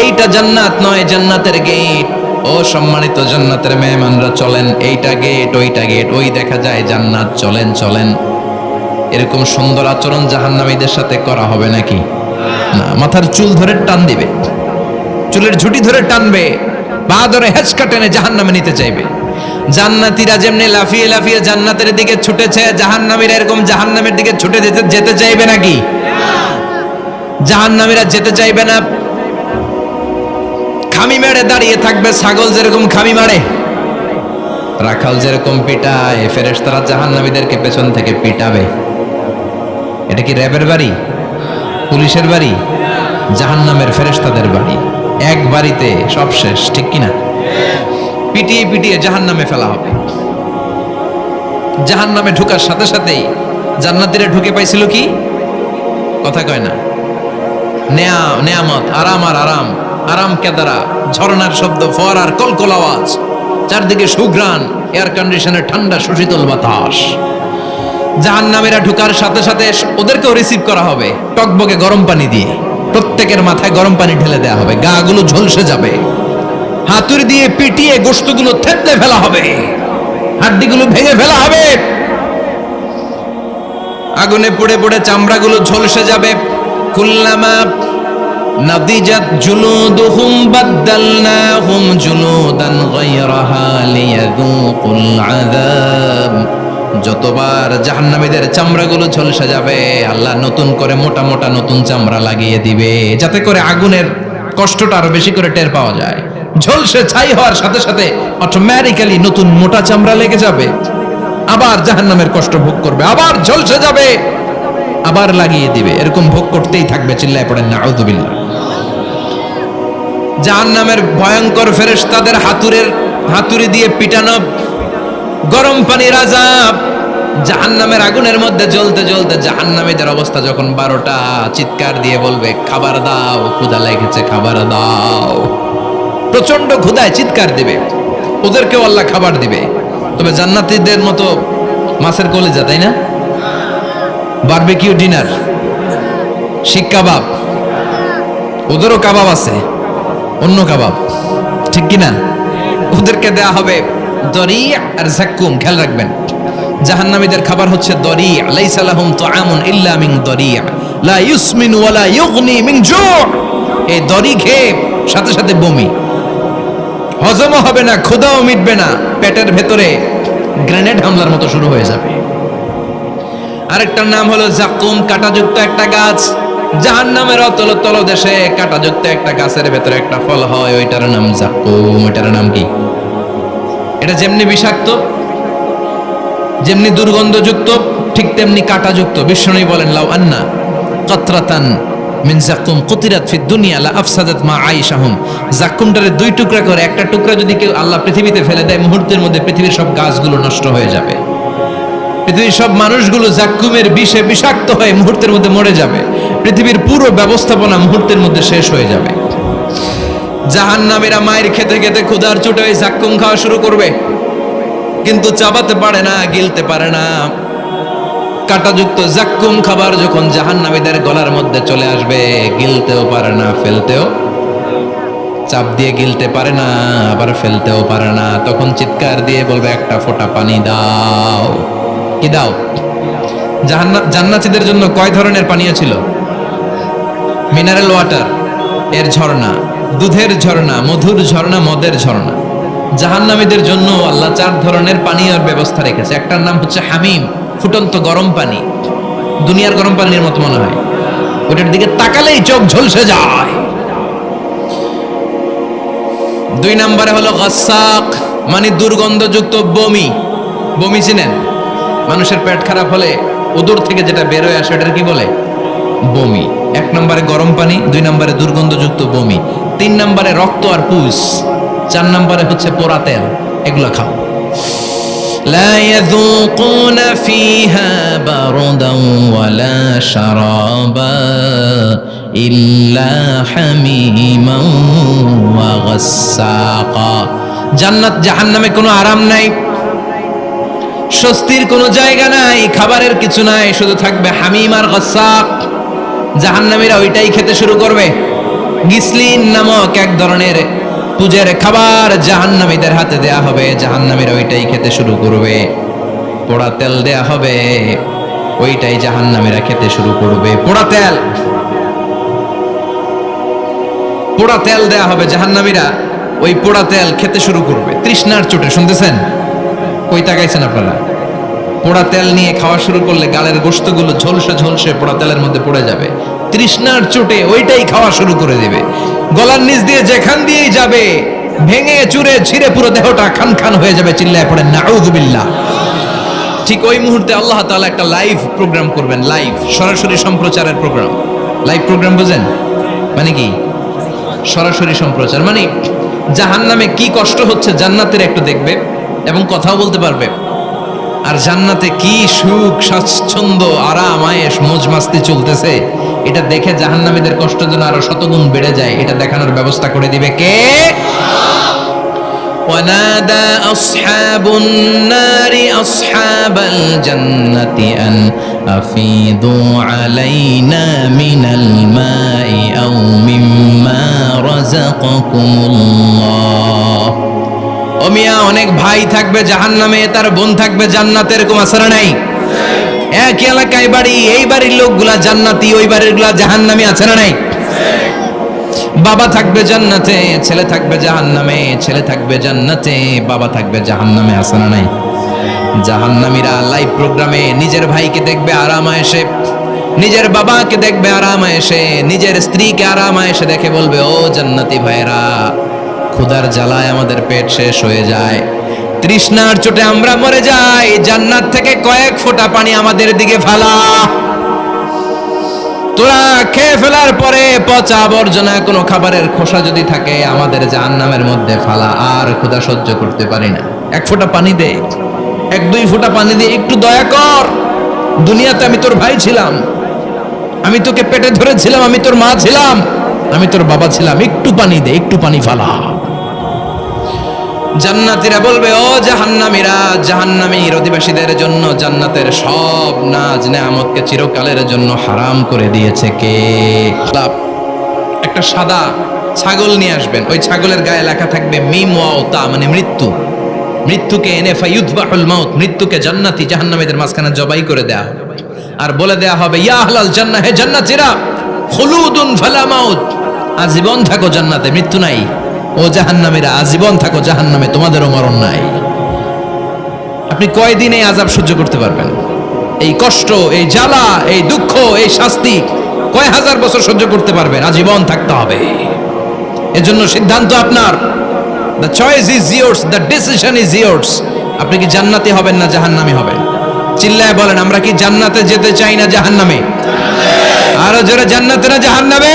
S1: এইটা জান্নাত নয়, জান্নাতের গেট। ও সম্মানিত জান্নাতের মেহমানরা চলেন, এইটা গেট, ওইটা গেট, ওই দেখা যায় জান্নাত, চলেন চলেন। এরকম সুন্দর আচরণ জাহান্নামীদের সাথে করা হবে নাকি? না, মাথার চুল ধরে টান দিবে, চুলের ঝুঁটি ধরে টানবে, পা ধরে হেঁচকা টেনে জাহান্নামে নিতে চাইবে। জান্নাতীরা যেমনি লাফিয়ে লাফিয়ে জান্নাতের দিকে ছুটেছে, জাহান্নামীরা এরকম জাহান্নামের দিকে ছুটে যেতে চাইবে নাকি? জাহান্নামীরা যেতে চাইবে না, খামি মেরে দাঁড়িয়ে থাকবে। ছাগল যেরকম খামি মারে, রাখাল যেরকম পিটায়, ফেরেশতারা জাহান্নামীদেরকে পেছন থেকে পিটাবে। এটা কি র্যাবের বাড়ি, পুলিশের বাড়ি? জাহান্নামের ফেরেশতাদের বাড়ি। এক বাড়িতে সব শেষ, ঠিক কিনা? পিটিয়ে পিটিয়ে জাহান্নামে ফেলা হবে। জাহান্নামে ঢোকার সাথে সাথেই জান্নাতীরা ঢুকে পাইছিল কি? কথা কয় না। নেয়ামত, আরাম আর আরাম, আরাম কেদারা, ঝর্ণার শব্দ, ফোয়ারার কলকল আওয়াজ, চারদিকে সুঘ্রাণ, এয়ার কন্ডিশনের ঠান্ডা সুশীতল বাতাস। জাহান্নামীরা ঢোকার সাথে সাথে ওদেরকেও রিসিভ করা হবে টকবকে গরম পানি দিয়ে। প্রত্যেকের মাথায় গরম পানি ঢেলে দেওয়া হবে, গা গুলো ঝলসে যাবে, হাতুড়ি দিয়ে পিটিয়ে গোশতগুলো থেতলে ফেলা হবে, হাড্ডিগুলো ভেঙে ফেলা হবে, আগুনে পুড়ে পুড়ে চামড়াগুলো ঝলসে যাবে। কুল্লামা নাদিজাত জুলুদুহুম বাদদালনাহুম জুলুদান গায়রাহা লিয়াযুকুল আযাব। যতবার জাহান্নামীদের চামড়াগুলো ঝলসে যাবে, আল্লাহ নতুন করে মোটা মোটা নতুন চামড়া লাগিয়ে দিবে, যাতে করে আগুনের কষ্টটা আরো বেশি করে টের পাওয়া যায়। ঝলসে ছাই হওয়ার সাথে সাথে অটোমেটিক্যালি নতুন মোটা চামড়া লেগে যাবে, আবার জাহান্নামের কষ্ট ভোগ করবে, আবার ঝলসে যাবে, আবার লাগিয়ে দিবে, এরকম ভোগ করতেই থাকবে। চিল্লায় পড়েন নাউযুবিল্লাহ। জাহান্নামের ভয়ঙ্কর ফেরেশতাদের হাতুড়ি দিয়ে পিটানো, গরম পানির আযাব, জাহান্নামের আগুনের মধ্যে জ্বলতে জ্বলতে জাহান্নামীদের অবস্থা যখন 12টা, চিৎকার দিয়ে বলবে খাবার দাও, ক্ষুধা লেগেছে, খাবার দাও। প্রচন্ড ক্ষুধায় চিৎকার দিবে, ওদেরকেও আল্লাহ খাবার দিবে। তবে জান্নাতীদের মতো মাছের কলিজা, তাই না? বারবিকিউ ডিনার, শিক কাবাব, ওদেরও কাবাব আছে, অন্য কাবাব, ঠিক কিনা? ওদেরকে দেয়া হবে দরি আর জাক্কুম। খেয়াল রাখবেন, জাহান্নামীদের খাবার হচ্ছে দরি। লাইসা লাহুম তুআমুন ইল্লা মিন দরি লা ইউসমিন ওয়ালা ইউগনি মিন জু'। এই দরি খেয়ে সাথে সাথে বমি, হজমও হবে না, ক্ষুধাও মিটবে না, পেটের ভেতরে গ্রেনেড হামলার মতো শুরু হয়ে যাবে। আরেকটার নাম হলো জাক্কুম, কাঁটাযুক্ত একটা গাছ। জাহান্নামের অতল তলদেশে কাঁটাযুক্ত একটা গাছের ভেতরে একটা ফল হয়, ওইটার নাম জাক্কুম। ওইটার নাম কি? এটা যেমনি বিষাক্ত, যেমনি দুর্গন্ধযুক্ত ঠিক তেমনি কাঁটাযুক্ত। বিষ্ণু বলেন লাউ আন্না কাতরাতান মিন জাকুম কুতিরাত ফিদ দুনিয়া লা আফসাদাত মা আইশাহুম। জাকুমটারে দুই টুকরা করে একটা টুকরা যদি কেউ আল্লাহ পৃথিবীতে ফেলে দেয়, মুহূর্তের মধ্যে পৃথিবীর সব গাছগুলো নষ্ট হয়ে যাবে। পৃথিবীর সব মানুষগুলো জাকুমের বিষে বিষাক্ত হয়ে মুহূর্তের মধ্যে মরে যাবে। পৃথিবীর পুরো ব্যবস্থাপনা মুহূর্তের মধ্যে শেষ হয়ে যাবে। জাহান্নামীরা মায়ের খেতে খেতে ক্ষুধার চোটে ওই জাক্কুম খাওয়া শুরু করবে, কিন্তু চাবাতে পারে না, গিলতে পারে না। কাঁটাযুক্ত জাক্কুম খাবার যখন জাহান্নামীদের গলার মধ্যে চলে আসবে, গিলতেও পারে না, ফেলতেও, চাপ দিয়ে গিলতে পারে না, আবার ফেলতেও পারে না। তখন চিৎকার দিয়ে বলবে একটা ফোঁটা পানি দাও। কি দাও? জান্নাতীদের জন্য কয় ধরনের পানীয় ছিল? মিনারেল ওয়াটার, এর ঝর্ণা, দুধের ঝর্ণা, মধুর ঝর্ণা, মদের ঝর্ণা। জাহান্নামীদের জন্য আল্লাহ 4 ধরনের পানীয়ের ব্যবস্থা রেখেছে। একটার নাম হচ্ছে হামিম, ফুটন্ত গরম পানি, দুনিয়ার গরম পানির মতো মনে হয়, ওটার দিকে তাকালেই চোখ ঝলসে যায়। 2 নম্বরে হলো গাসাক, মানে দুর্গন্ধযুক্ত বমি। বমি চিনেন? মানুষের পেট খারাপ হলে উদর থেকে যেটা বের হয়ে আসে এটার কি বলে? বমি। 1 নম্বরে গরম পানি, 2 নম্বরে দুর্গন্ধযুক্ত বমি, 3 নম্বরে রক্ত আর পুষ, 4 নম্বরে হচ্ছে পোড়া তেল। এগুলো খাও। লা ইয়াযুকুনা ফিহা বারদান ওয়ালা শারাবা ইল্লা হামিমান ওয়া গাসসাকা। জান্নাত জাহান্নামে কোনো আরাম নাই, স্বস্তির কোনো জায়গা নাই, খাবারের কিছু নাই, শুধু থাকবে হামিম আর গাসসাক। জাহান্নামীরা ওইটাই খেতে শুরু করবে। গিসলিন নামক এক ধরনের পূজের খাবার জাহান্নামীদের হাতে দেয়া হবে, জাহান্নামীরা ওইটাই খেতে শুরু করবে। পোড়া তেল দেয়া হবে, ওইটাই জাহান্নামীরা খেতে শুরু করবে। পোড়া তেল, পোড়া তেল দেয়া হবে, জাহান্নামীরা ওই পোড়া তেল খেতে শুরু করবে তৃষ্ণার চোটে। শুনতেছেন? কই তাকাইছেন আপনারা? পোড়া তেল নিয়ে খাওয়া শুরু করলে গালের গোশতগুলো ঝলসে ঝলসে পোড়া তেলের মধ্যে পড়ে যাবে। তৃষ্ণার চোটে ওইটাই খাওয়া শুরু করে দিবে। গলার নিচ দিয়ে যেখান দিয়েই যাবে ভেঙে চুরে ছিঁড়ে পুরো দেহটা খান খান হয়ে যাবে। চিল্লায় পড়ে নাউযুবিল্লাহ। ঠিক ওই মুহূর্তে আল্লাহ তাআলা একটা লাইভ প্রোগ্রাম করবেন, লাইভ সরাসরি সম্প্রচারের প্রোগ্রাম। লাইভ প্রোগ্রাম বুঝেন মানে কি? সরাসরি সম্প্রচার মানে জাহান্নামে কি কষ্ট হচ্ছে জান্নাতের একটু দেখবে এবং কথাও বলতে পারবে। আর জান্নাতে কি সুখ, স্বাচ্ছন্দ্য, আরাম, আয়েশ, মौज মাস্তি চলতেছে, এটা দেখে জাহান্নামীদের কষ্ট যেন আরো শতগুণ বেড়ে যায়, এটা দেখানোর ব্যবস্থা করে দিবে কে? ওয়ানাদা আসহাবুন নারি আসহাবাল জান্নাতি আন আফিদু আলাইনা মিনাল মাই আও মিম্মা রাযাকাকুমুল্লাহ। ও মিয়া, অনেক ভাই থাকবে জাহান্নামে, তার বোন থাকবে জান্নাতে, এরকম আছে না নাই? এক এলাকায় বাড়ি, এই বাড়ির লোকগুলা জান্নাতি, ওই বাড়ির গুলা জাহান্নামী, আছে না নাই? বাবা থাকবে জান্নাতে, ছেলে থাকবে জাহান্নামে, ছেলে থাকবে জান্নাতে, বাবা থাকবে জাহান্নামে, আছে না নাই? জাহান্নামীরা লাইভ প্রোগ্রামে নিজের ভাইকে দেখবে আরাম আয়েশে, নিজের বাবাকে দেখবে আরাম আয়েশে, নিজের স্ত্রীকে আরাম আয়েশে দেখে বলবে, ও জান্নাতি ভাইরা, ক্ষুধার জ্বালায় আমাদের পেট শেষ হয়ে যায়, তৃষ্ণার চোটে আমরা মরে যাই, জান্নাত থেকে কয়েক ফোঁটা পানি আমাদের দিকে ফালা। তোরা খেয়ে ফেলার পরে পচা আবর্জনা কোনো খাবারের খোসা যদি থাকে আমাদের জাহান্নামের মধ্যে ফালা, আর ক্ষুধা সহ্য করতে পারি না, 1 ফোঁটা পানি দে, 1-2 ফোঁটা পানি দে, একটু দয়া কর। দুনিয়াতে আমি তোর ভাই ছিলাম, আমি তোকে পেটে ধরেছিলাম, আমি তোর মা ছিলাম, আমি তোর বাবা ছিলাম, একটু পানি দে, একটু পানি ফালা। জান্নাতীরা বলবে, ও জাহান্নামীরা, জাহান্নামীর অধিবাসীদের জন্য জান্নাতের সব নাজ নেয়ামতকে চিরকালের জন্য হারাম করে দিয়েছে কে? একটা সাদা ছাগল নিয়ে আসবেন, ওই ছাগলের গায়ে লেখা থাকবে মিম ওয়াও তা, মানে মৃত্যু। মৃত্যুকে এনে ফায়ুযবাহুল মাউত, মৃত্যুকে জান্নাতি জাহান্নামীদের মাঝখানে জবাই করে দেয়া হবে, আর বলে দেয়া হবে, ইয়া আহলাল জান্নাহ, হে জান্নাতীরা, খুলুদুন ফালা মাউত, আজীবন থাকো জান্নাতে, মৃত্যু নাই। ও জাহান্নামীরা, আজীবন থাকো জাহান্নামে, তোমাদেরও মরণ নাই। আপনি কয়দিন এই আযাব সহ্য করতে পারবেন? এই কষ্ট, এই জ্বালা, এই দুঃখ, এই শাস্তি কয় হাজার বছর সহ্য করতে পারবেন? আজীবন থাকতে হবে। এজন্য সিদ্ধান্ত আপনার। The choice is yours, the decision is yours. আপনি কি জান্নাতি হবেন না জাহান্নামী হবেন? চিল্লায় বলেন, আমরা কি জান্নাতে যেতে চাই না জাহান্নামে? আরো জোরে, জান্নাতে না জাহান্নামে?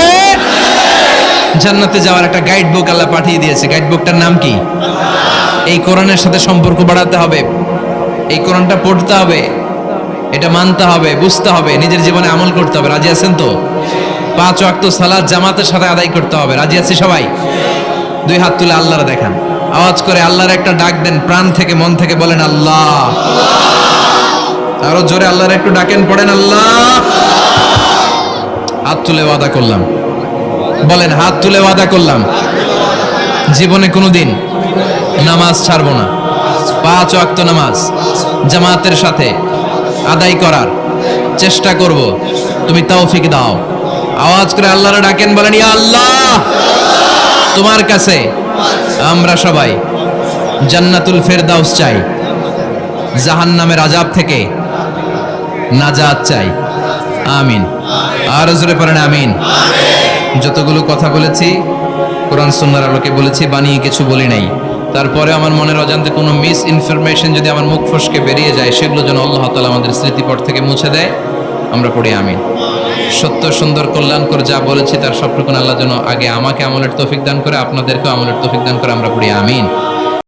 S1: জান্নাতে যাওয়ার একটা গাইড বুক আল্লাহ পাঠিয়ে দিয়েছে। গাইড বুকটার নাম কি? এই কোরআনের সাথে সম্পর্ক বাড়াতে হবে, এই কোরআনটা পড়তে হবে, এটা মানতে হবে, বুঝতে হবে, নিজের জীবনে আমল করতে হবে। রাজি আছেন তো? 5 ওয়াক্ত সালাত জামাতের সাথে আদায় করতে হবে। রাজি আছি সবাই? 2 হাত তুলে আল্লাহর দেখান, আওয়াজ করে আল্লাহর একটা ডাক দেন, প্রাণ থেকে মন থেকে বলেন আল্লাহ। আরো জোরে আল্লাহর একটু ডাকেন, পড়েন আল্লাহ। হাত তুলে ওয়াদা করলাম, বলেন হাত তুলে ওয়াদা করলাম, জীবনে কোনোদিন নামাজ ছাড়বো না। 5 ওয়াক্ত নামাজ জামাতের সাথে আদায় করার চেষ্টা করব, তুমি তৌফিক দাও। আওয়াজ করে আল্লাহর ডাকেন, বলেন ইয়া আল্লাহ, তোমার কাছে আমরা সবাই জান্নাতুল ফেরদাউস চাই, জাহান্নামের আযাব থেকে নাজাত চাই। আমিন। আর জোরে পড়েন আমিন। যতগুলো কথা বলেছি কোরআন সুন্নাহর আলোকে বলেছি, বানিয়ে কিছু বলি নাই। তারপরে আমার মনের অজান্তে কোনো মিস ইনফরমেশন যদি আমার মুখ ফসকে বেরিয়ে যায়, সেগুলো যেন আল্লাহ তাআলা আমাদের স্মৃতিপট থেকে মুছে দেয়। আমরা পড়ি আমিন। সত্য সুন্দর কল্যাণকর যা বলেছি তার সবটুকুন আল্লাহ যেন আগে আমাকে আমলের তৌফিক দান করে, আপনাদেরকেও আমলের তৌফিক দান করে। আমরা পড়ি আমিন।